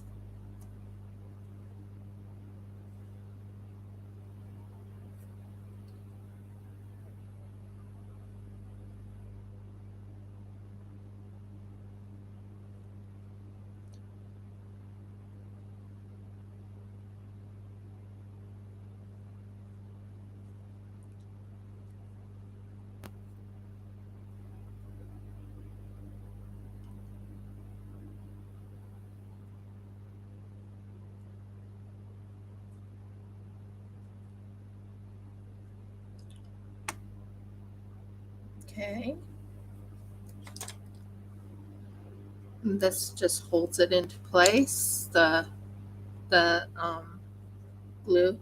Okay. And this just holds it into place. The glue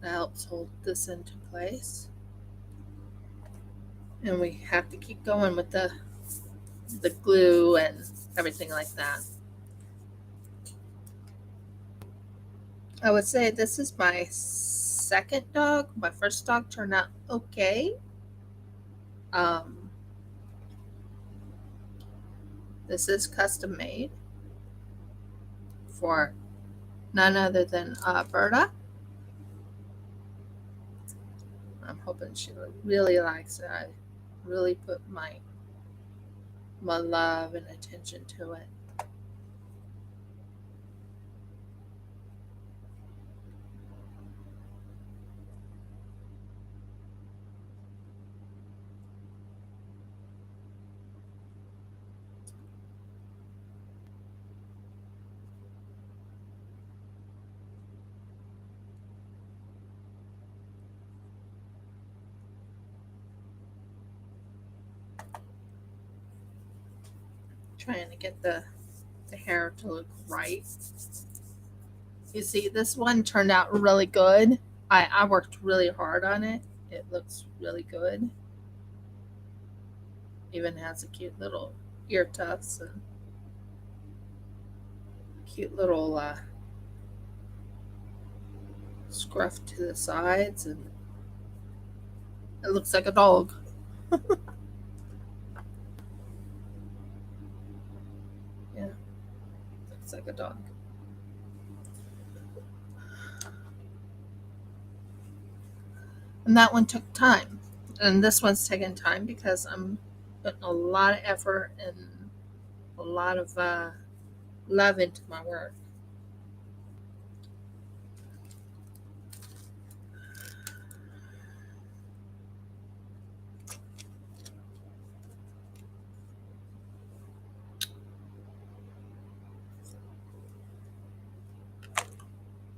that helps hold this into place. And we have to keep going with the glue and everything like that. I would say this is my second dog. My first dog turned out okay. This is custom made for none other than Berta. I'm hoping she really likes it. I really put my love and attention to it. Trying to get the hair to look right. You see, this one turned out really good. I worked really hard on it. It looks really good. Even has a cute little ear tufts and cute little scruff to the sides, and it looks like a dog. Yeah, looks like a dog. And that one took time. And this one's taken time because I'm putting a lot of effort and a lot of love into my work.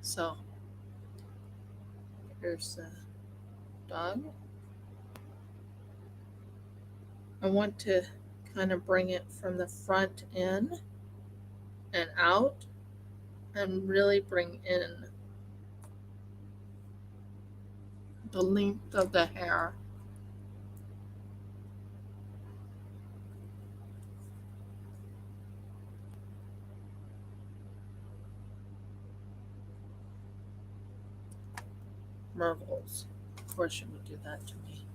So here's the dog. I want to kind of bring it from the front in and out and really bring in the length of the hair. Mergles. Of course, she would do that to me.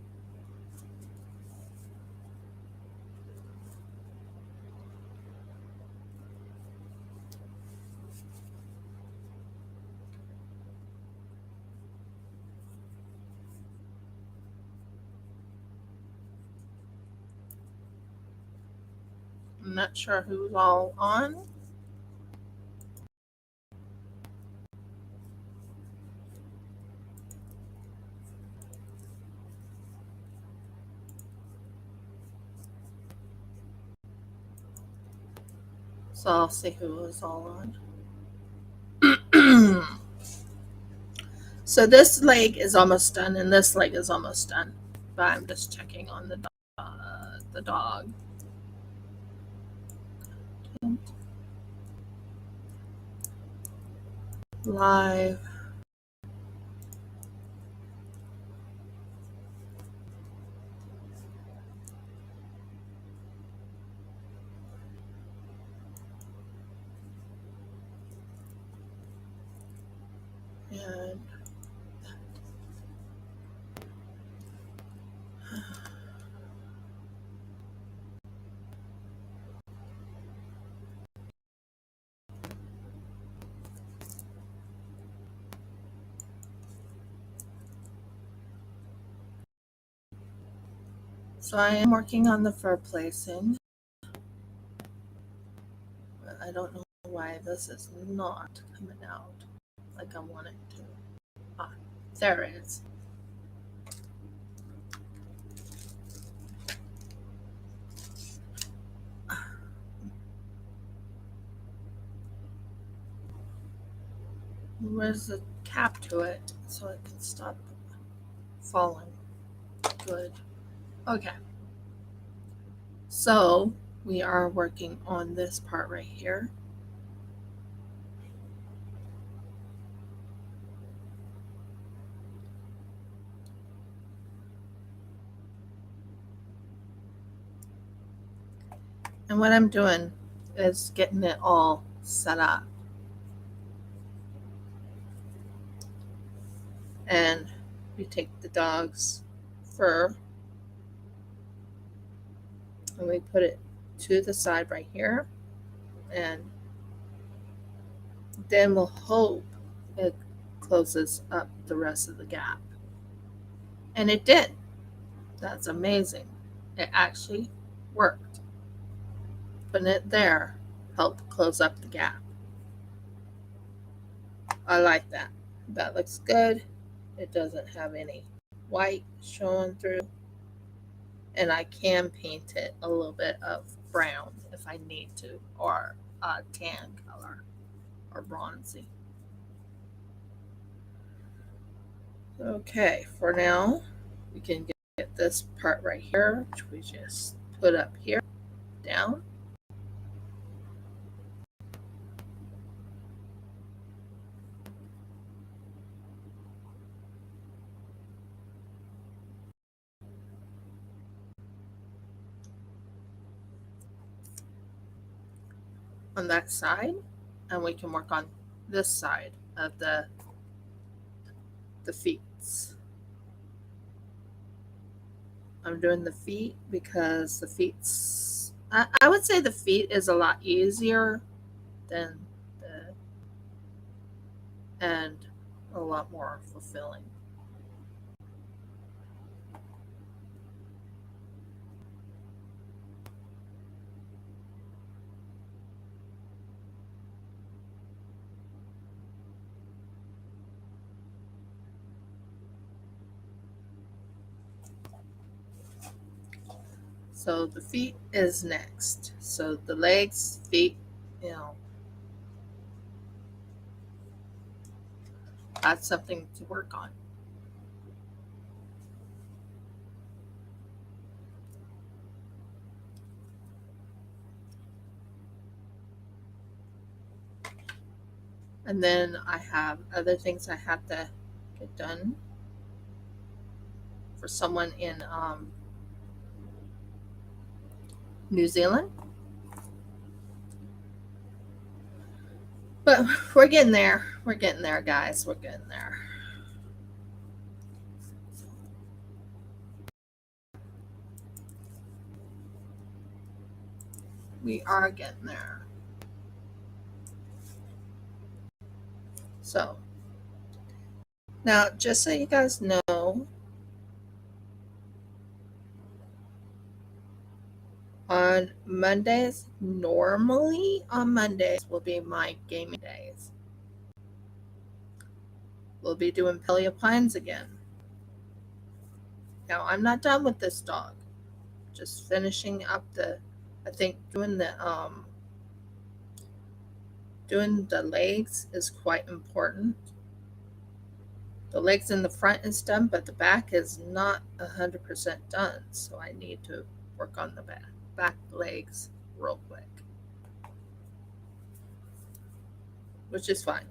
I'm not sure who's all on. So I'll see who is all on. So this leg is almost done, and this leg is almost done. But I'm just checking on the dog. Live. And so I am working on the fur placing. But I don't know why this is not coming out like I want it to. Ah, there it is. Where's the cap to it so it can stop falling? Good. Okay. So we are working on this part right here. And what I'm doing is getting it all set up. And we take the dog's fur and we put it to the side right here. And then we'll hope it closes up the rest of the gap. And it did. That's amazing. It actually worked. Putting it there helped close up the gap. I like that. That looks good. It doesn't have any white showing through. And I can paint it a little bit of brown if I need to, or a tan color, or bronzy. Okay, for now, we can get this part right here, which we just put up here, down. On that side, and we can work on this side of the feet. I'm doing the feet because the feet's I would say the feet is a lot easier than the and a lot more fulfilling. So the feet is next. So the legs, feet, that's something to work on. And then I have other things I have to get done for someone in New Zealand. But we're getting there. We're getting there, guys. We're getting there. We are getting there. So, now, just so you guys know, On Mondays, normally on Mondays will be my gaming days. We'll be doing paleo pines again. Now, I'm not done with this dog. Just finishing up I think doing the legs is quite important. The legs in the front is done, but the back is not 100% done. So I need to work on the back legs real quick, which is fine.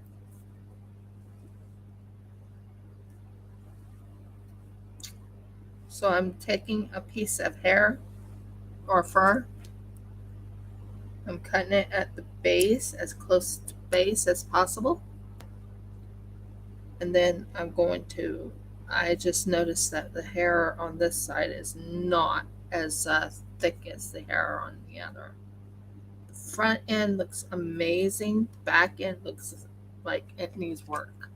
So I'm taking a piece of hair or fur. I'm cutting it at the base, as close to base as possible. And then I just noticed that the hair on this side is not as thick as the hair on the other. The front end looks amazing. The back end looks like it needs work.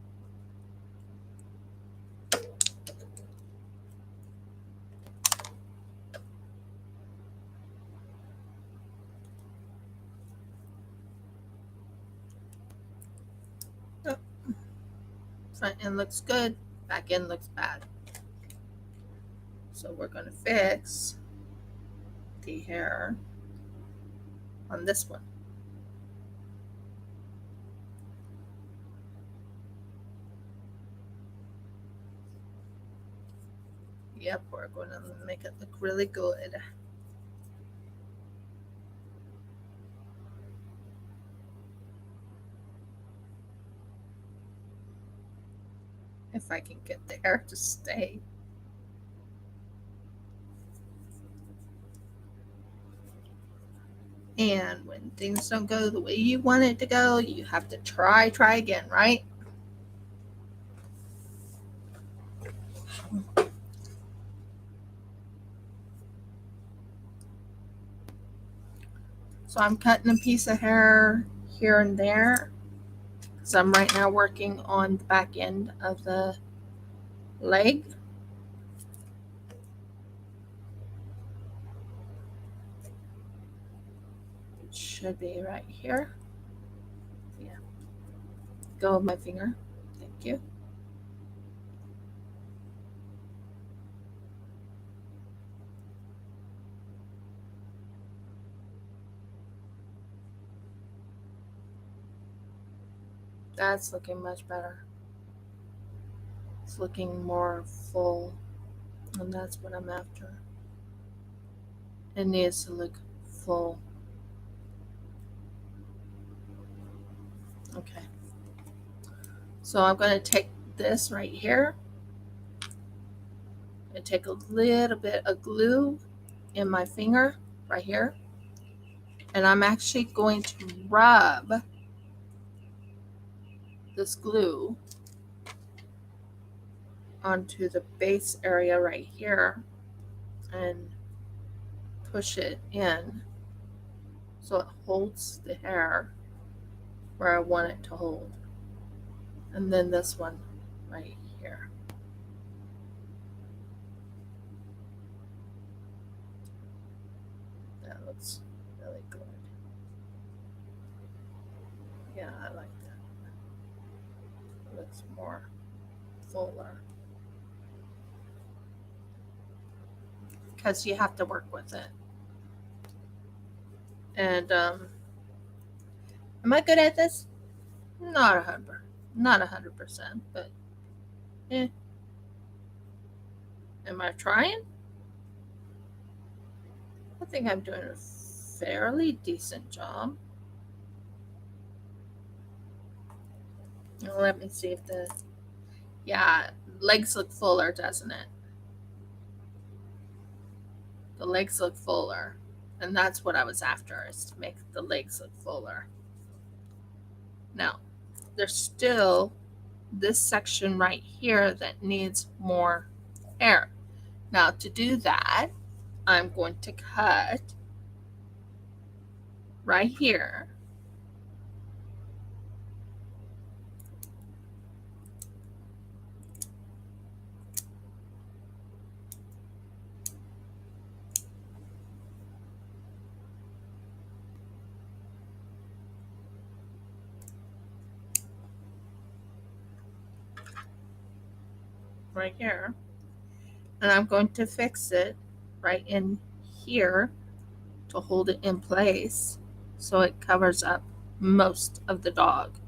Oh, front end looks good. Back end looks bad. So we're going to fix the hair on this one. Yep, we're going to make it look really good. If I can get the hair to stay. And when things don't go the way you want it to go, you have to try again, right? So I'm cutting a piece of hair here and there because I'm right now working on the back end of the leg. It should be right here. Yeah. Go with my finger. Thank you. That's looking much better. It's looking more full, and that's what I'm after. It needs to look full. Okay. So I'm going to take this right here and take a little bit of glue in my finger right here. And I'm actually going to rub this glue onto the base area right here and push it in so it holds the hair where I want it to hold. And then this one right here. That looks really good. Yeah, I like that. It looks more fuller. Because you have to work with it. And am I good at this? Not 100%, but eh. Am I trying? I think I'm doing a fairly decent job. Let me see if legs look fuller, doesn't it? The legs look fuller. And that's what I was after, is to make the legs look fuller. Now, there's still this section right here that needs more hair. Now, to do that, I'm going to cut right here. right here. And I'm going to fix it right in here to hold it in place so it covers up most of the dog.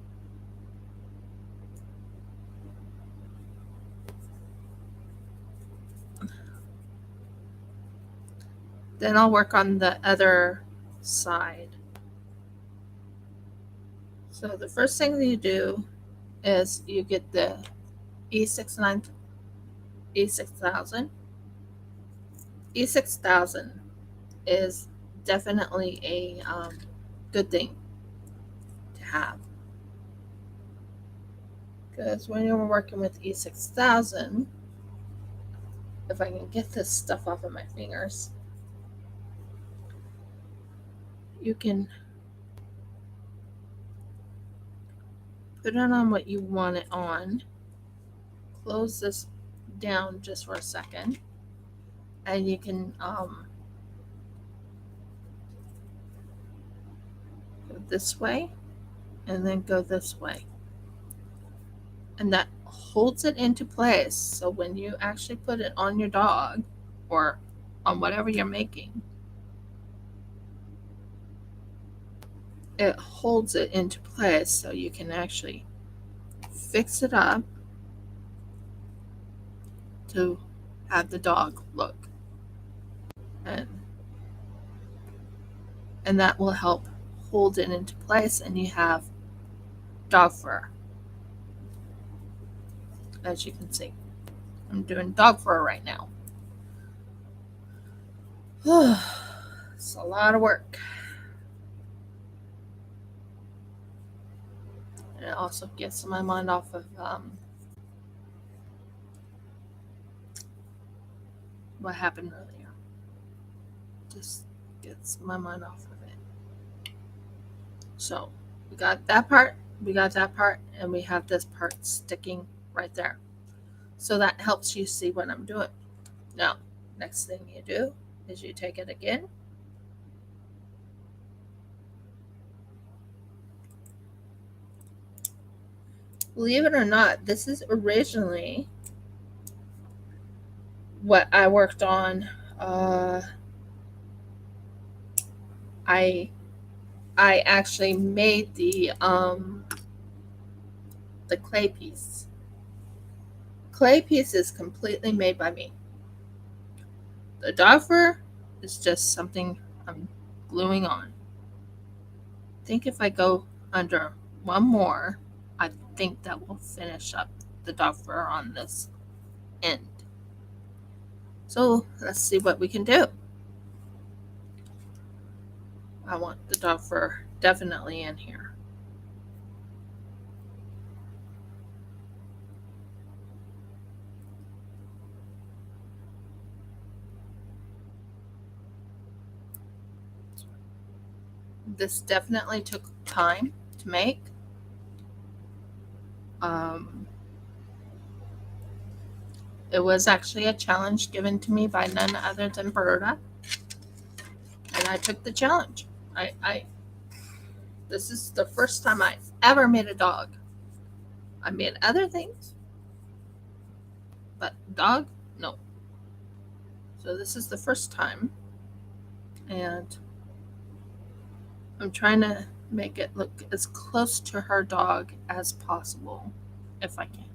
Then I'll work on the other side. So the first thing that you do is you get the E69, E6000. E6000 is definitely a good thing to have. Because when you're working with E6000, if I can get this stuff off of my fingers, you can put it on what you want it on, close this down just for a second, and you can go this way and then go this way. And that holds it into place. So when you actually put it on your dog or on whatever you're making, it holds it into place so you can actually fix it up to have the dog look. And that will help hold it into place, and you have dog fur. As you can see, I'm doing dog fur right now. It's a lot of work. And it also gets my mind off of what happened earlier. Just gets my mind off of it. So we got that part, and we have this part sticking right there. So that helps you see what I'm doing. Now, next thing you do is you take it again. Believe it or not, this is originally what I worked on. I actually made the clay piece. Clay piece is completely made by me. The dog fur is just something I'm gluing on. I think if I go under one more, I think that will finish up the dog fur on this end. So let's see what we can do. I want the dog fur definitely in here. This definitely took time to make. It was actually a challenge given to me by none other than Berta, and I took the challenge. This is the first time I ever made a dog. I made other things, but dog, no. So this is the first time, and I'm trying to make it look as close to her dog as possible, if I can.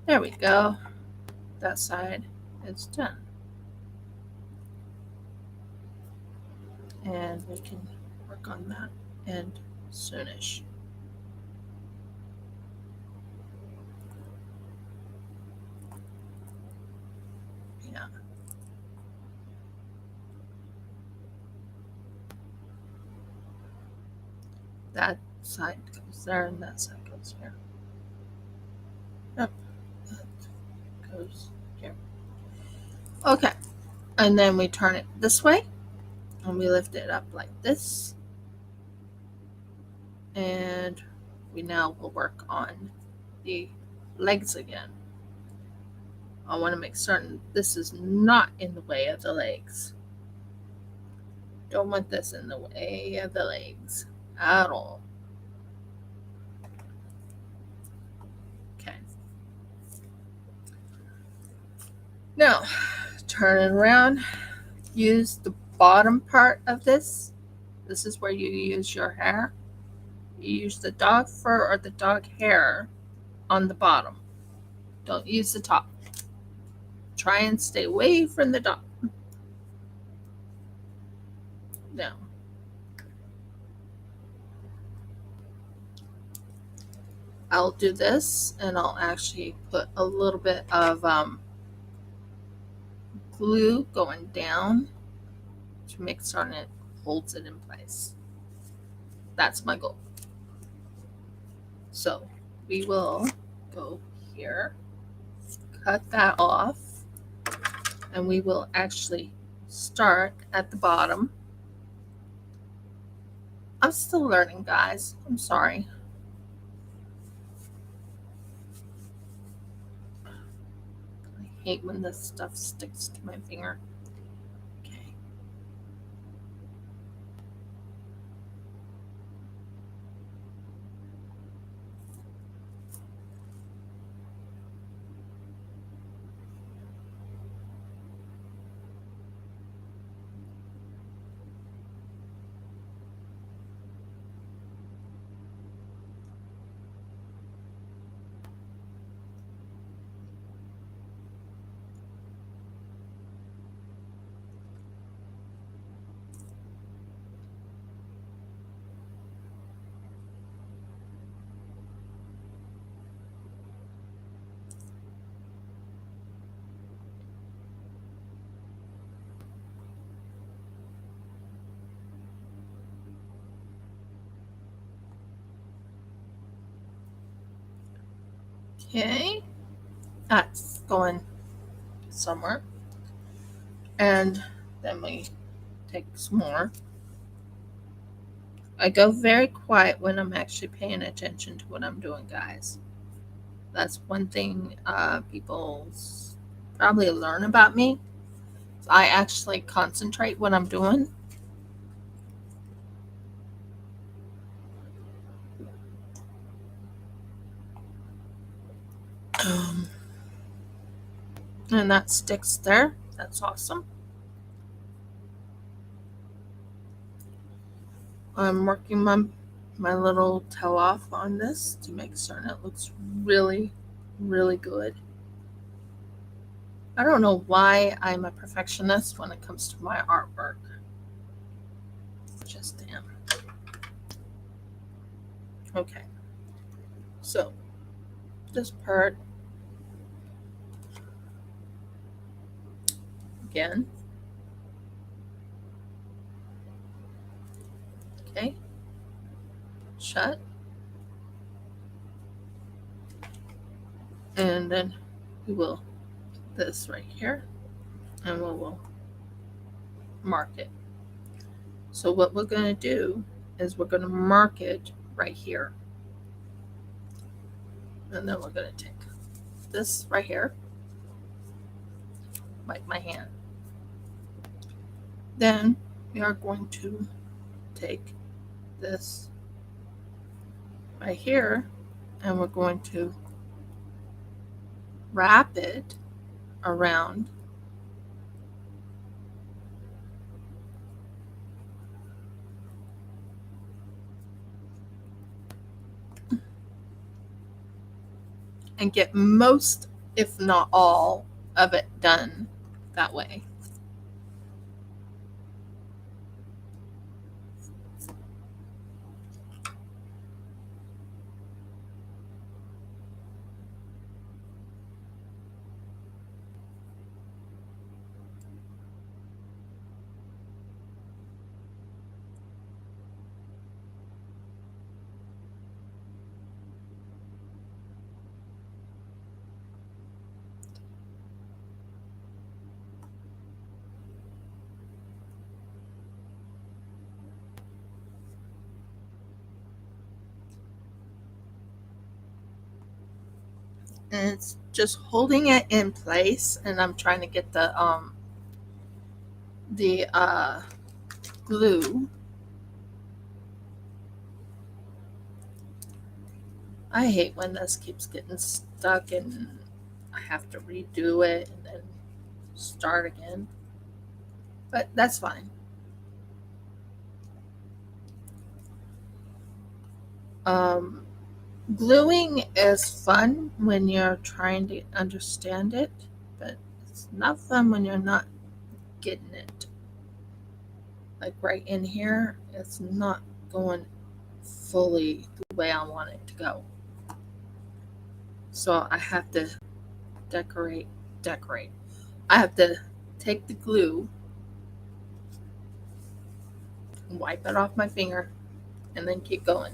There we go. That side is done. And we can work on that end soonish. Yeah. That side goes there and that side goes here. Yep. That goes here. Okay. And then we turn it this way and we lift it up like this. And we now will work on the legs again. I want to make certain this is not in the way of the legs. Don't want this in the way of the legs at all. Now, turn it around. Use the bottom part of this. This is where you use your hair. You use the dog fur or the dog hair on the bottom. Don't use the top. Try and stay away from the dog. Now, I'll do this and I'll actually put a little bit of glue going down to make certain it holds it in place. That's my goal. So we will go here, cut that off, and we will actually start at the bottom. I'm still learning, guys. I'm sorry. I hate when this stuff sticks to my finger. Okay. Okay. That's going somewhere. And then we take some more. I go very quiet when I'm actually paying attention to what I'm doing, guys. That's one thing people probably learn about me. I actually concentrate what I'm doing. And that sticks there. That's awesome. I'm working my little tail off on this to make certain it looks really, really good. I don't know why I'm a perfectionist when it comes to my artwork. Just am. Okay. So, this part, again. Okay. Shut. And then we will this right here, and we will mark it. So what we're going to do is we're going to mark it right here. And then we're going to take this right here, like my hand. Then we are going to take this right here, and we're going to wrap it around and get most, if not all, of it done that way. And it's just holding it in place, and I'm trying to get the glue. I hate when this keeps getting stuck and I have to redo it, and then start again. But that's fine. Gluing is fun when you're trying to understand it, but it's not fun when you're not getting it. Like right in here, it's not going fully the way I want it to go. So I have to decorate. I have to take the glue, wipe it off my finger, and then keep going.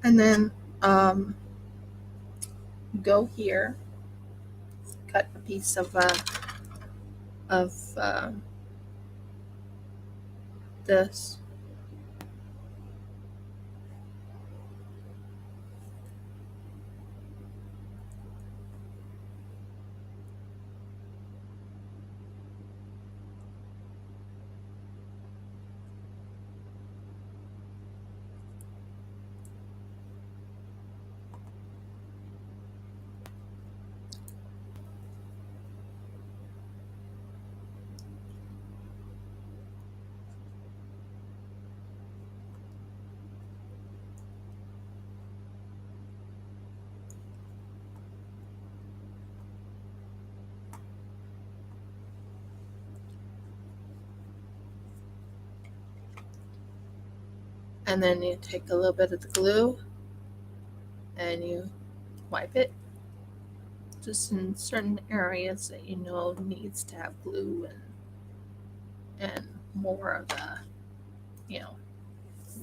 And then go here, cut a piece of this. And then you take a little bit of the glue and you wipe it just in certain areas that you know needs to have glue and more of the,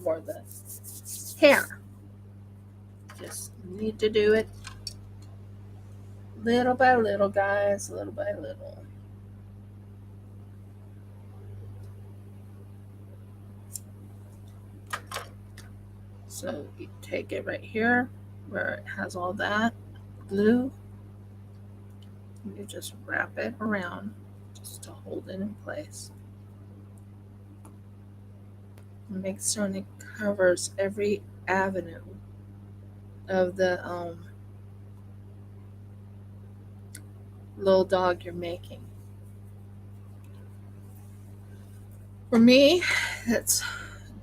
more of the hair. Just need to do it little by little, guys, little by little. So you take it right here where it has all that glue. You just wrap it around just to hold it in place. Make certain it covers every avenue of the little dog you're making. For me, it's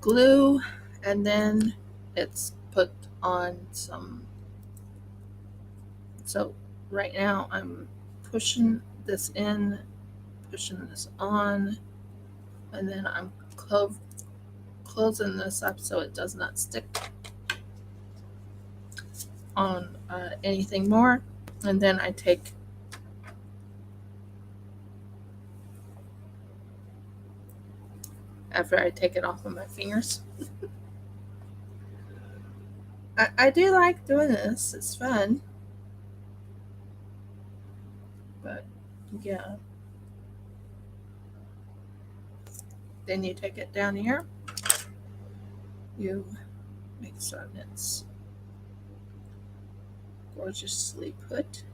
glue, and then it's put on some. So right now I'm pushing this in, pushing this on, and then I'm closing this up so it does not stick on anything more. And then I take after I take it off of my fingers. I do like doing this. It's fun. But yeah. Then you take it down here. You make certain it's gorgeously put.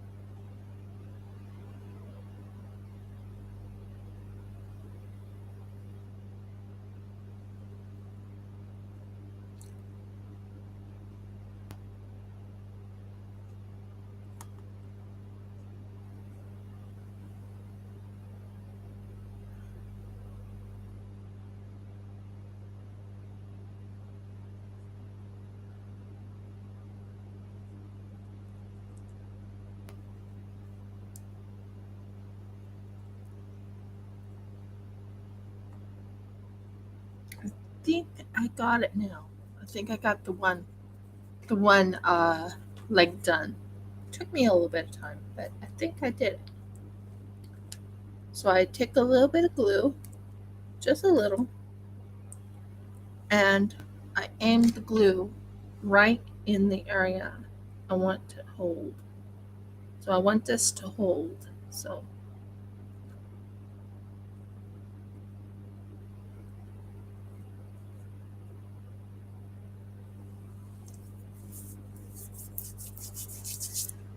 I think I got it now. I think I got the one leg done. Took me a little bit of time, but I think I did it. So I take a little bit of glue, just a little, and I aim the glue right in the area I want to hold. So I want this to hold. So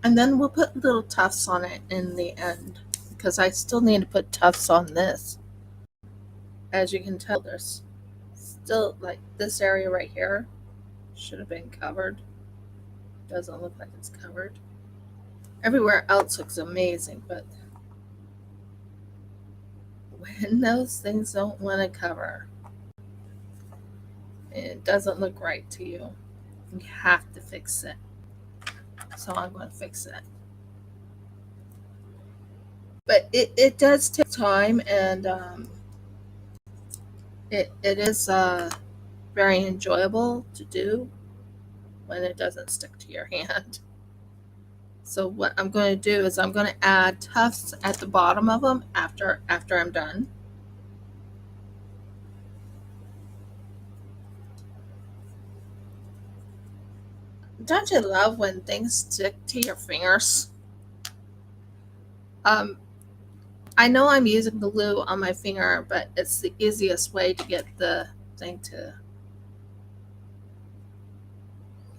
and then we'll put little tufts on it in the end because I still need to put tufts on this. As you can tell, there's Still, like this area right here should have been covered. Doesn't look like it's covered. Everywhere else looks amazing, but when those things don't want to cover, it doesn't look right to you. You have to fix it. So I'm going to fix it. But it does take time, and it is very enjoyable to do when it doesn't stick to your hand. So what I'm going to do is I'm going to add tufts at the bottom of them after I'm done. Don't you love when things stick to your fingers? I know I'm using the glue on my finger, but it's the easiest way to get the thing to.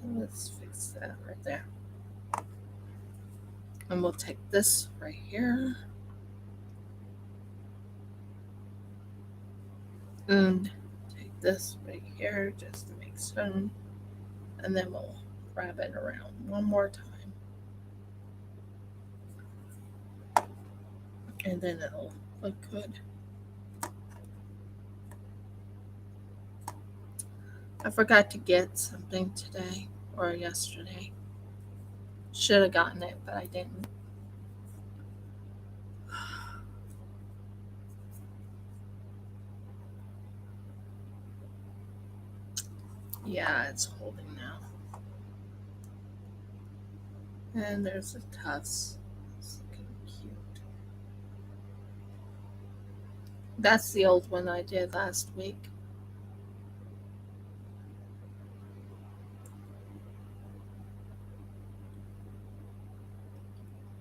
Let's fix that right there. And we'll take this right here. And take this right here just to make certain. And then we'll wrap it around one more time. And then it'll look good. I forgot to get something today or yesterday. Should have gotten it, but I didn't. Yeah, it's holding now. And there's the tufts. It's looking cute. That's the old one I did last week.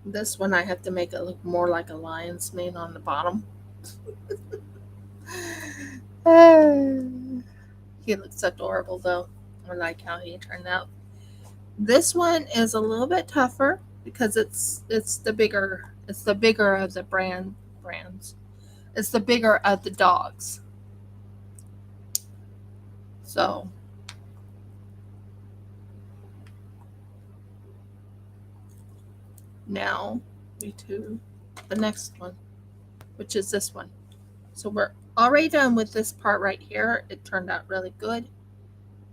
This one I have to make it look more like a lion's mane on the bottom. He looks adorable though. I like how he turned out. This one is a little bit tougher because it's the bigger of the brands. It's the bigger of the dogs. So now we do the next one, which is this one. So we're already done with this part right here. It turned out really good.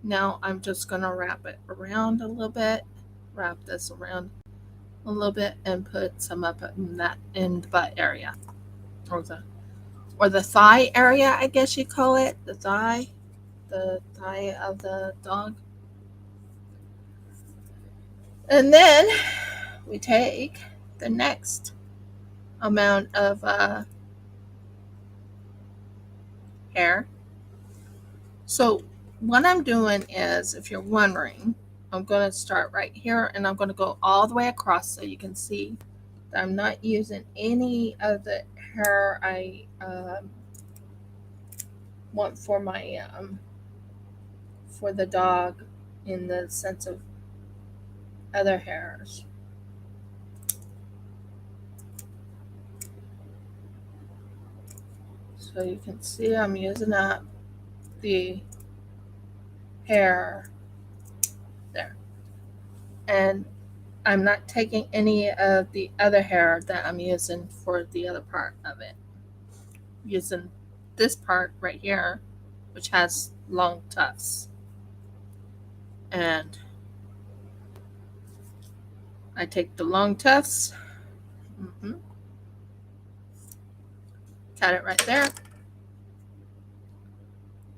Now I'm just going to wrap it around a little bit, wrap this around a little bit, and put some up in the butt area, or the thigh area, I guess you call it, the thigh of the dog. And then we take the next amount of hair. So what I'm doing is, if you're wondering, I'm going to start right here and I'm going to go all the way across so you can see that I'm not using any of the hair I want for my for the dog in the sense of other hairs. So you can see I'm using up the hair there. And I'm not taking any of the other hair that I'm using for the other part of it. I'm using this part right here, which has long tufts. And I take the long tufts, cut it right there.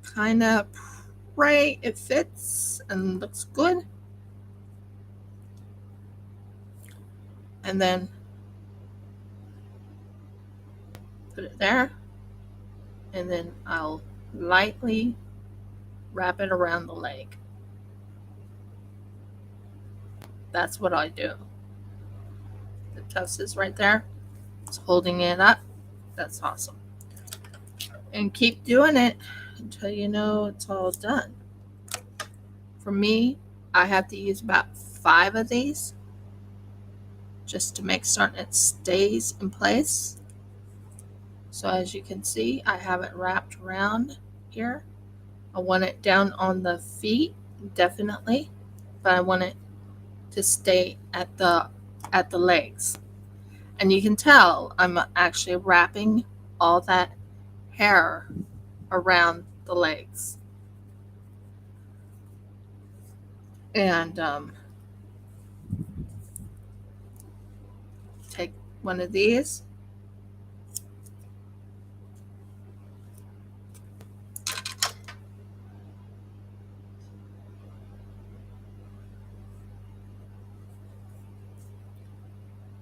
Kind of pray it fits and looks good. And then put it there. And then I'll lightly wrap it around the leg. That's what I do. The tuft is right there. It's holding it up. That's awesome. And keep doing it until you know it's all done. For me, I have to use about 5 of these just to make certain it stays in place. So as you can see, I have it wrapped around here. I want it down on the feet, definitely, but I want it to stay at the legs. And you can tell I'm actually wrapping all that hair around the legs. And take one of these.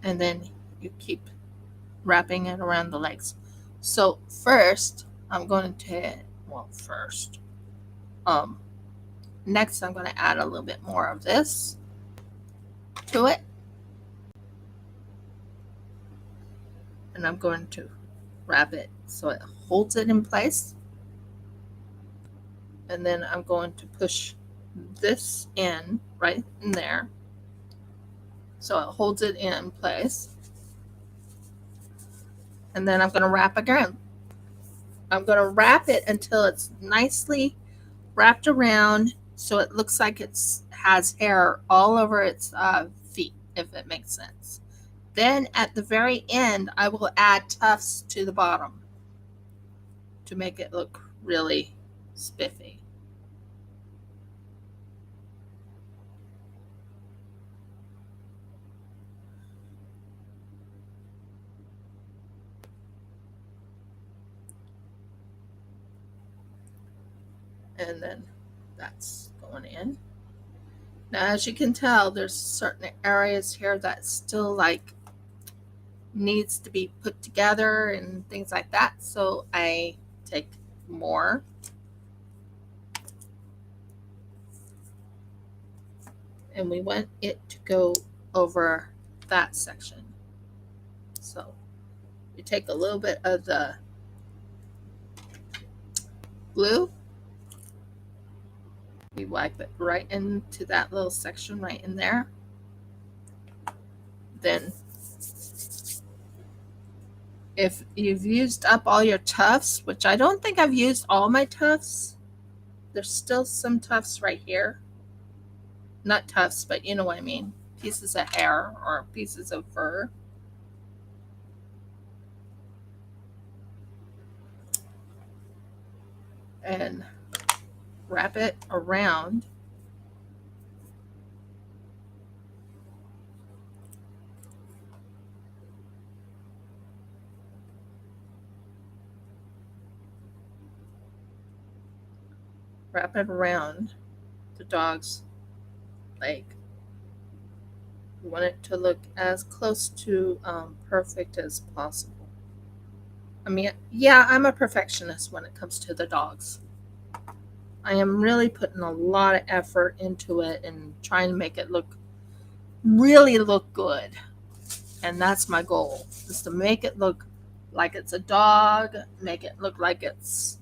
And then you keep wrapping it around the legs. So first, I'm going to, next I'm going to add a little bit more of this to it. And I'm going to wrap it so it holds it in place. And then I'm going to push this in right in there so it holds it in place. And then I'm going to wrap again. I'm going to wrap it until it's nicely wrapped around so it looks like it has hair all over its feet, if it makes sense. Then at the very end, I will add tufts to the bottom to make it look really spiffy. And then that's going in. Now, as you can tell, there's certain areas here that still like needs to be put together and things like that. So I take more. And we want it to go over that section. So you take a little bit of the glue. We wipe it right into that little section right in there. Then if you've used up all your tufts, which I don't think I've used all my tufts, there's still some tufts right here. Not tufts, but you know what I mean. Pieces of hair or pieces of fur. And wrap it around. Wrap it around the dog's leg. You want it to look as close to perfect as possible. I mean, yeah, I'm a perfectionist when it comes to the dogs. I am really putting a lot of effort into it and trying to make it really look good. And that's my goal, is to make it look like it's a dog, make it look like it's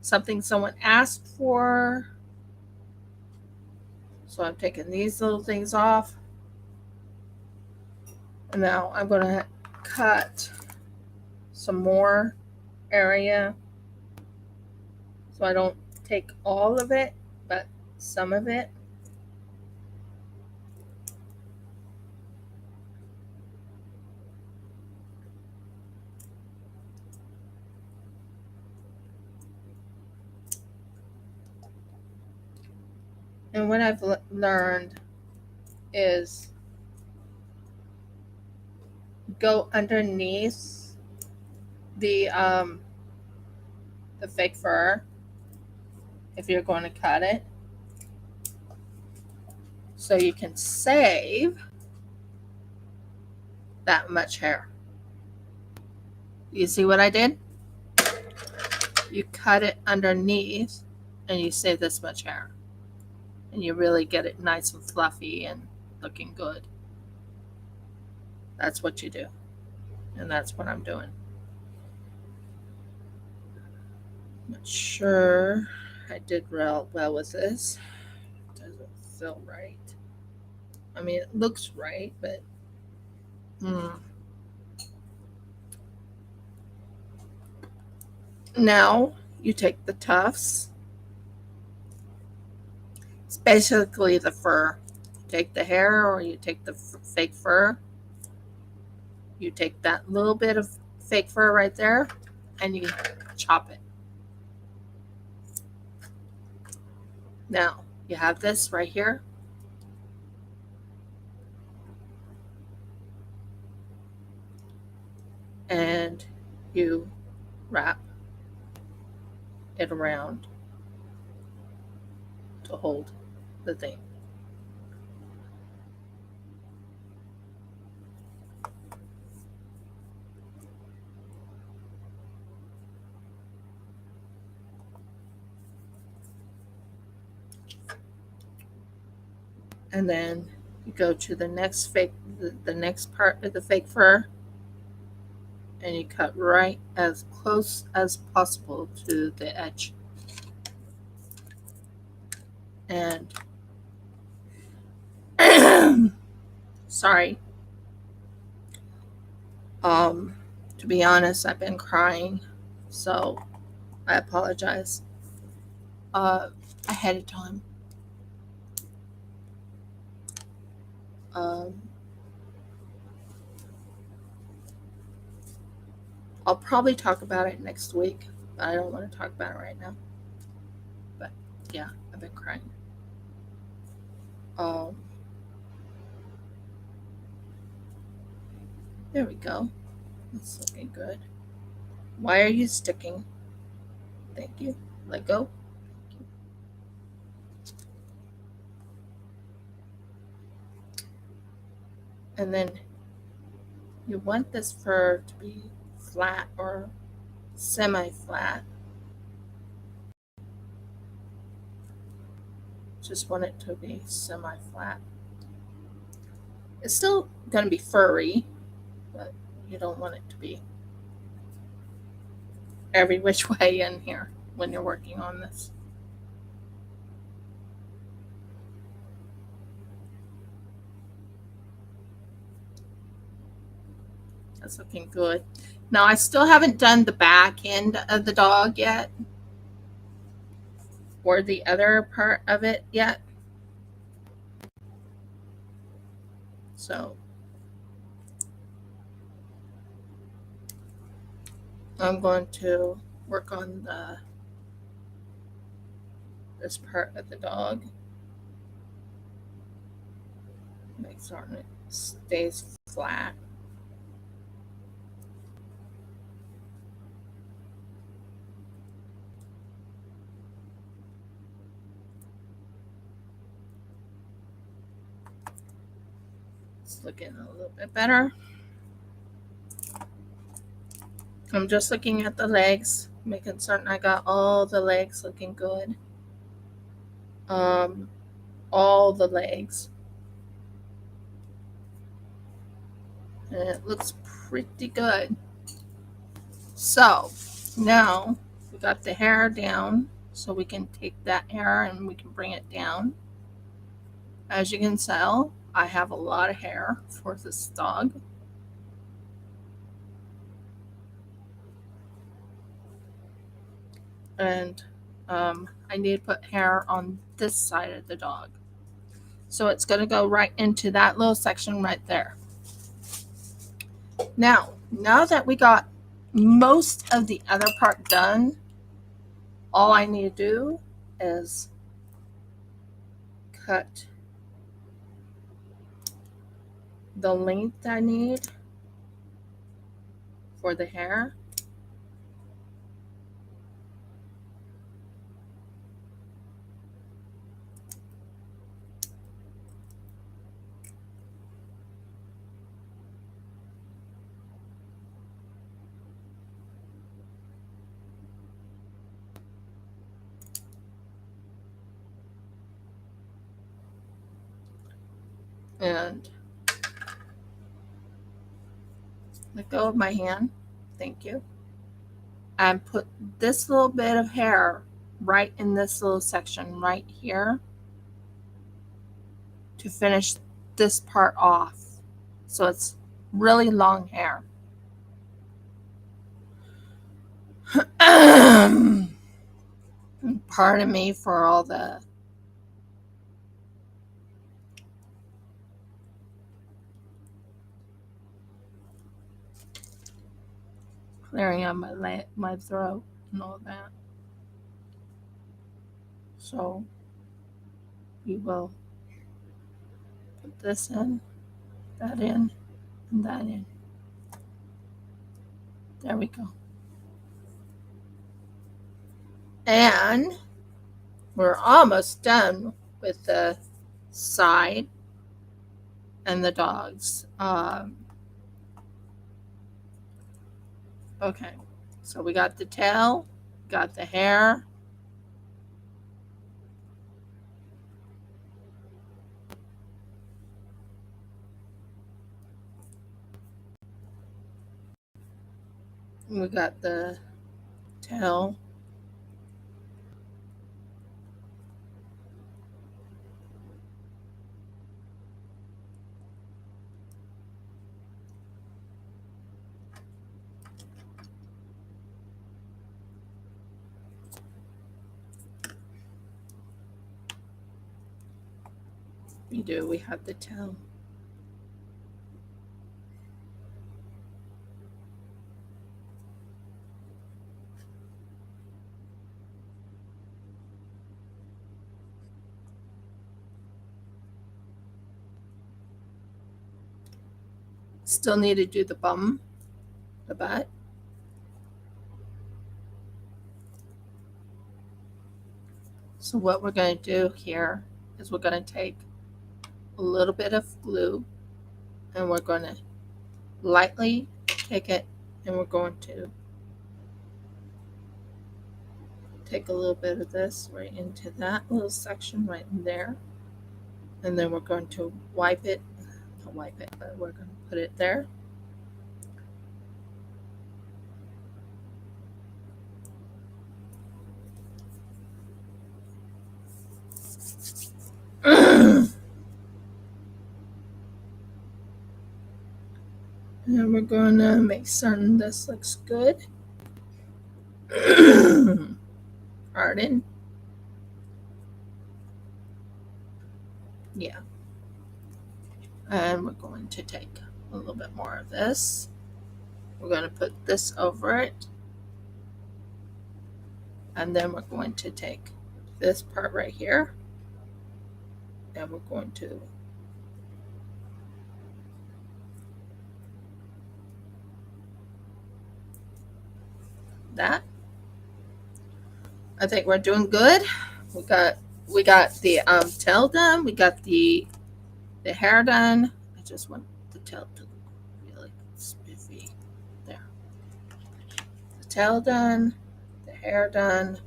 something someone asked for. So I'm taking these little things off. And now I'm going to cut some more area. So I don't take all of it, but some of it. And what I've learned is go underneath the fake fur if you're going to cut it, so you can save that much hair. You see what I did? You cut it underneath and you save this much hair, and you really get it nice and fluffy and looking good. That's what you do, and that's what I'm doing. Not sure I did well with this. It doesn't feel right. I mean, it looks right, but now you take the tufts. It's basically the fur. You take the hair or you take the fake fur. You take that little bit of fake fur right there and you chop it. Now, you have this right here. And you wrap it around to hold the thing. And then you go to the next the next part of the fake fur, and you cut right as close as possible to the edge. And sorry, to be honest, I've been crying, so I apologize ahead of time. I'll probably talk about it next week, but I don't want to talk about it right now. But yeah, I've been crying. There we go. That's looking good. Why are you sticking? Thank you. Let go. And then you want this fur to be flat or semi-flat. Just want it to be semi-flat. It's still going to be furry, but you don't want it to be every which way in here when you're working on this. That's looking good. Now, I still haven't done the back end of the dog yet, or the other part of it yet. So I'm going to work on this part of the dog. Make certain it stays flat. It's looking a little bit better. I'm just looking at the legs, making certain I got all the legs looking good. All the legs. And it looks pretty good. So now we got the hair down, so we can take that hair and we can bring it down. As you can tell, I have a lot of hair for this dog. And I need to put hair on this side of the dog. So it's going to go right into that little section right there. Now that we got most of the other part done, all I need to do is cut the length I need for the hair. And let go of my hand. Thank you. And put this little bit of hair right in this little section right here to finish this part off. So it's really long hair. Pardon me for all the clearing out my throat and all that. So we will put this in, that in, and that in. There we go. And we're almost done with the side and the dogs. Okay, so we got the tail, got the hair. We got the tail. We have the tail. Still need to do the bum, the butt. So what we're going to do here is we're going to take a little bit of glue and we're going to lightly take it and we're going to take a little bit of this right into that little section right in there. And then we're going to wipe it, not wipe it, but we're going to put it there. And we're going to make certain this looks good. Pardon. Yeah. And we're going to take a little bit more of this. We're going to put this over it. And then we're going to take this part right here. And we're going to that. I think we're doing good. We got the tail done. We got the hair done. I just want the tail to look really spiffy. There. The tail done. The hair done.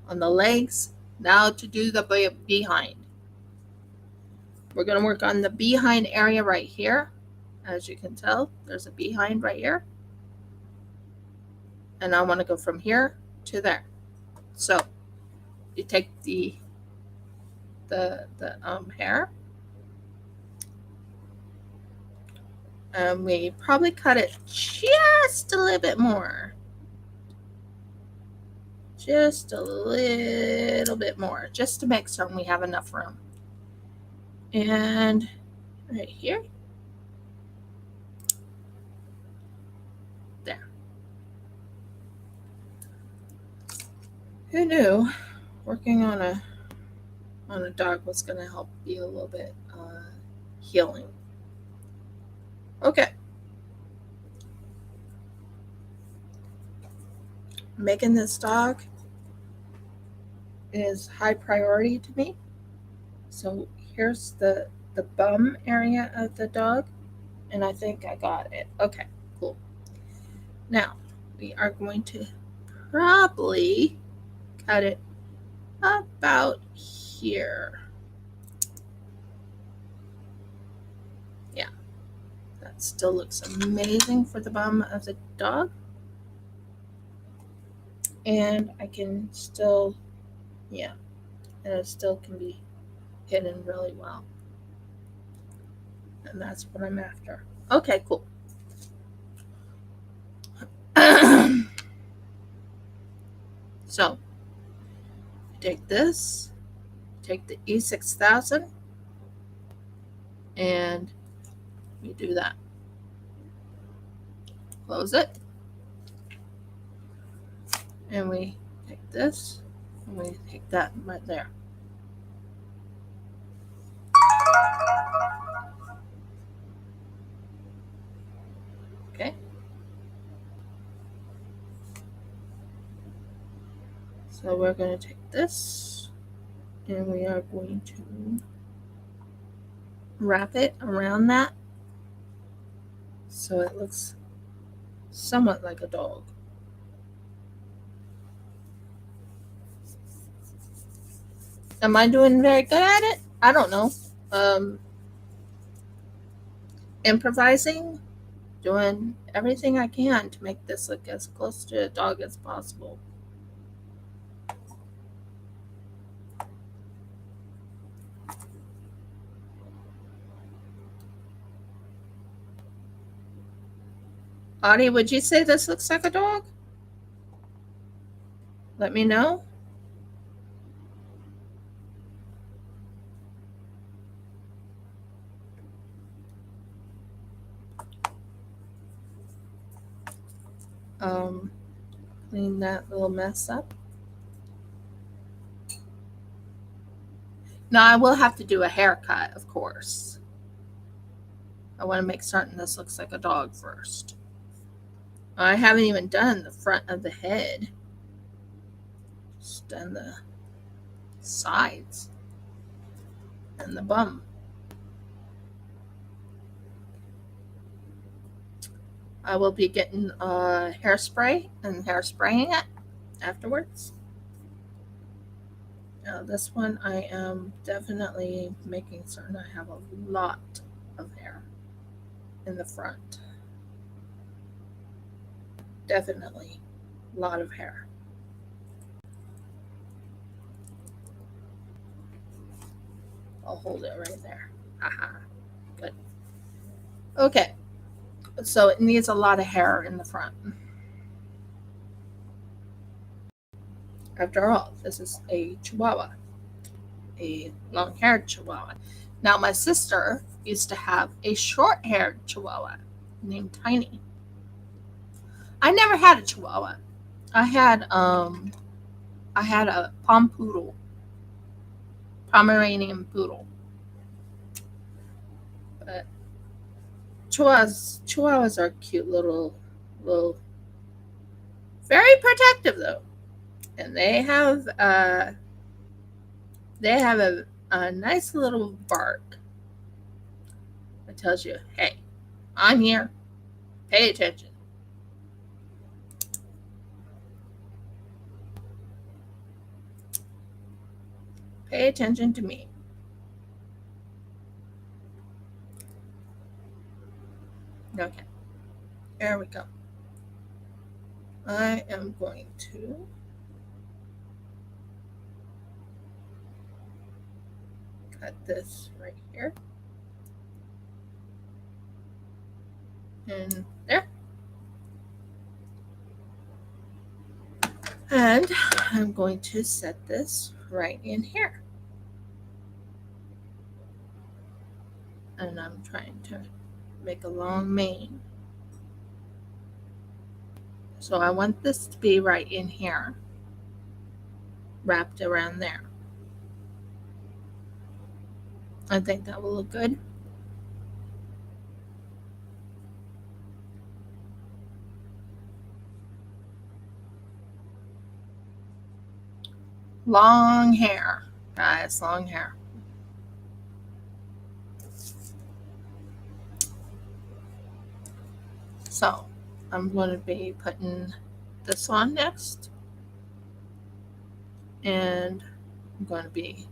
On the legs. Now to do the behind. We're going to work on the behind area right here. As you can tell, there's a behind right here. And I want to go from here to there. So you take the hair, and we probably cut it just a little bit more. Just a little bit more, just to make certain we have enough room. And right here. There. Who knew working on a dog was going to help be a little bit healing. Okay. Making this dog is high priority to me. So here's the bum area of the dog, and I think I got it. Okay, cool. Now we are going to probably cut it about here. Yeah, that still looks amazing for the bum of the dog. And I can still, yeah, and it still can be hidden really well. And that's what I'm after. Okay, cool. So take this, take the E6000, and we do that. Close it. And we take this, and we take that right there. Okay. So we're going to take this, and we are going to wrap it around that so it looks somewhat like a dog. Am I doing very good at it? I don't know. Improvising, doing everything I can to make this look as close to a dog as possible. Audie, would you say this looks like a dog? Let me know. Clean that little mess up. Now I will have to do a haircut, of course. I want to make certain this looks like a dog first. I haven't even done the front of the head. Just done the sides and the bum. I will be getting hairspray and hairspraying it afterwards. Now this one I am definitely making certain I have a lot of hair in the front. Definitely a lot of hair. I'll hold it right there. Haha. Good. Okay. So it needs a lot of hair in the front. After all, this is a Chihuahua, a long-haired Chihuahua. Now my sister used to have a short-haired Chihuahua named Tiny. I never had a Chihuahua. I had a Pomeranian poodle. But Chihuahuas are cute little, very protective though, and they have a nice little bark that tells you, "Hey, I'm here. Pay attention." Pay attention to me. Okay, there we go. I am going to cut this right here. And there. And I'm going to set this right in here. And I'm trying to make a long mane. So I want this to be right in here, wrapped around there. I think that will look good. Long hair, guys, long hair. So I'm going to be putting this on next. And I'm going to be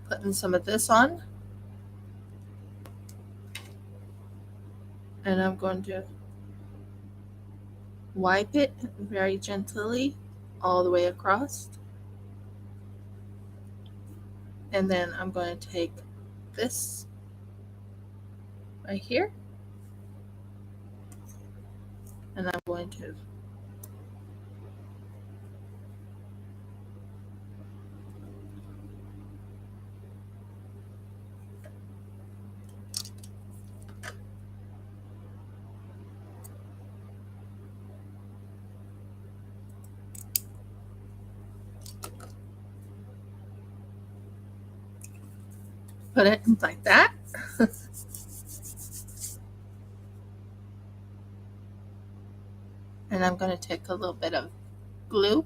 putting some of this on. And I'm going to wipe it very gently all the way across. And then I'm going to take this right here. And I'm going to put it like that. And I'm going to take a little bit of glue,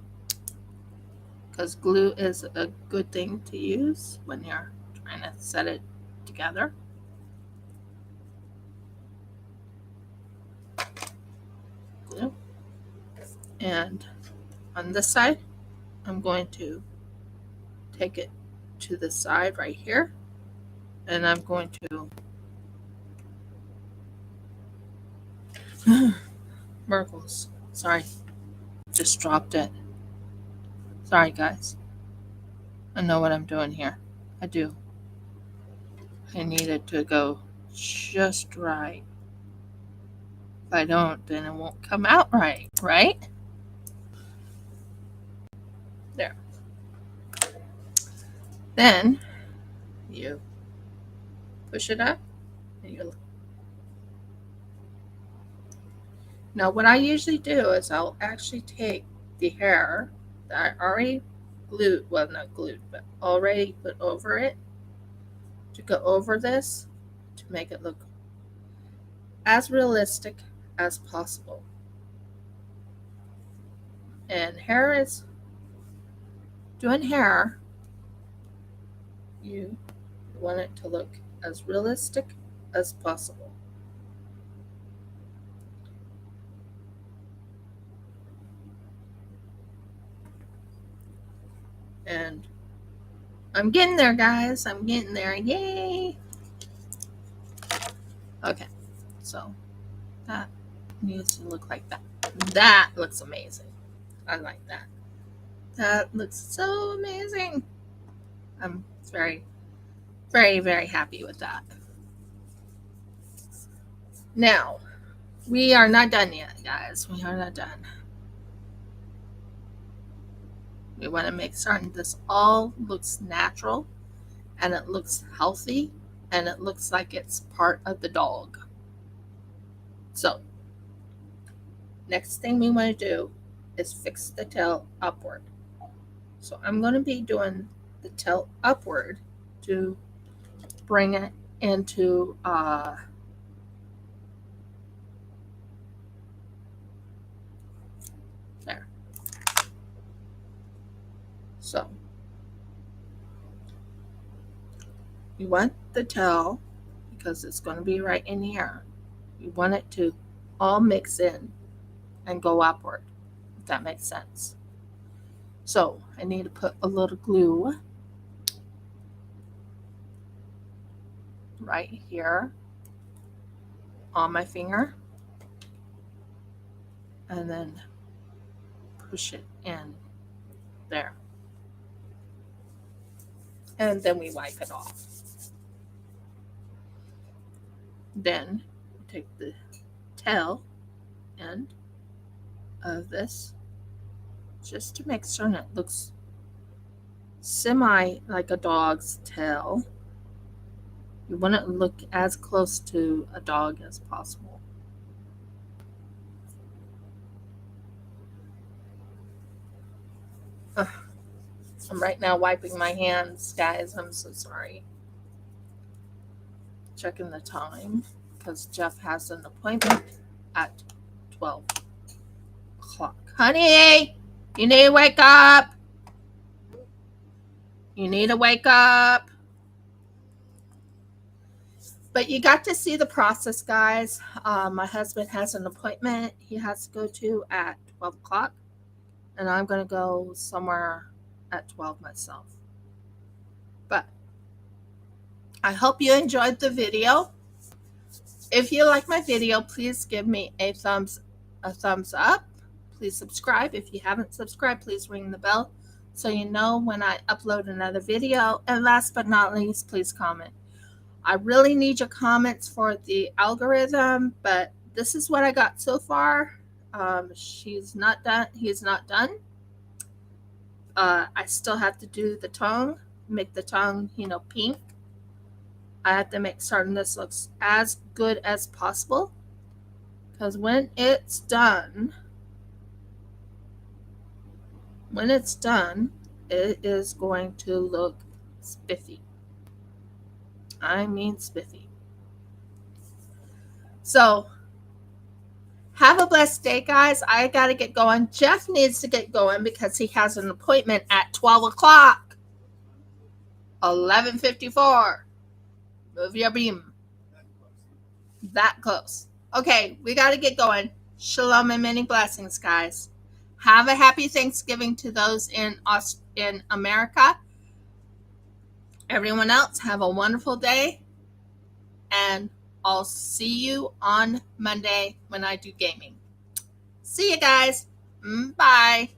because glue is a good thing to use when you're trying to set it together. Glue. And on this side, I'm going to take it to the side right here, and I'm going to Merkles. Sorry, just dropped it. Sorry, guys. I know what I'm doing here. I do. I need it to go just right. If I don't, then it won't come out right, right? There. Then you push it up. And you... Now, what I usually do is I'll actually take the hair that I already glued, well, not glued, but already put over it, to go over this to make it look as realistic as possible. And doing hair, you want it to look as realistic as possible. And I'm getting there, guys. I'm getting there. Yay! Okay, so that needs to look like that. That looks amazing. I like that. That looks so amazing. I'm very, very, very happy with that. Now, we are not done yet, guys. We are not done. We want to make certain this all looks natural, and it looks healthy, and it looks like it's part of the dog. So, next thing we want to do is fix the tail upward. So I'm going to be doing the tail upward to bring it into there. So you want the tail, because it's going to be right in here, you want it to all mix in and go upward, if that makes sense. So I need to put a little glue right here on my finger, and then push it in there. And then we wipe it off. Then take the tail end of this, just to make certain it looks semi like a dog's tail. You want it to look as close to a dog as possible. I'm right now wiping my hands, guys. I'm so sorry. Checking the time, because Jeff has an appointment at 12 o'clock. Honey, you need to wake up. You need to wake up. But you got to see the process, guys. My husband has an appointment he has to go to at 12 o'clock. And I'm going to go somewhere at 12 myself. But I hope you enjoyed the video. If you like my video, please give me a thumbs up. Please subscribe. If you haven't subscribed, please ring the bell so you know when I upload another video. And last but not least, please comment. I really need your comments for the algorithm, but this is what I got so far. She's not done. He's not done. I still have to do the tongue, make the tongue, pink. I have to make certain this looks as good as possible, because when it's done, it is going to look spiffy. I mean spiffy. So have a blessed day, guys. I got to get going. Jeff needs to get going because he has an appointment at 12 o'clock. 11:54. Move your beam. That close. Okay, we got to get going. Shalom and many blessings, guys. Have a happy Thanksgiving to those in America. Everyone else, have a wonderful day. And I'll see you on Monday when I do gaming. See you guys. Bye.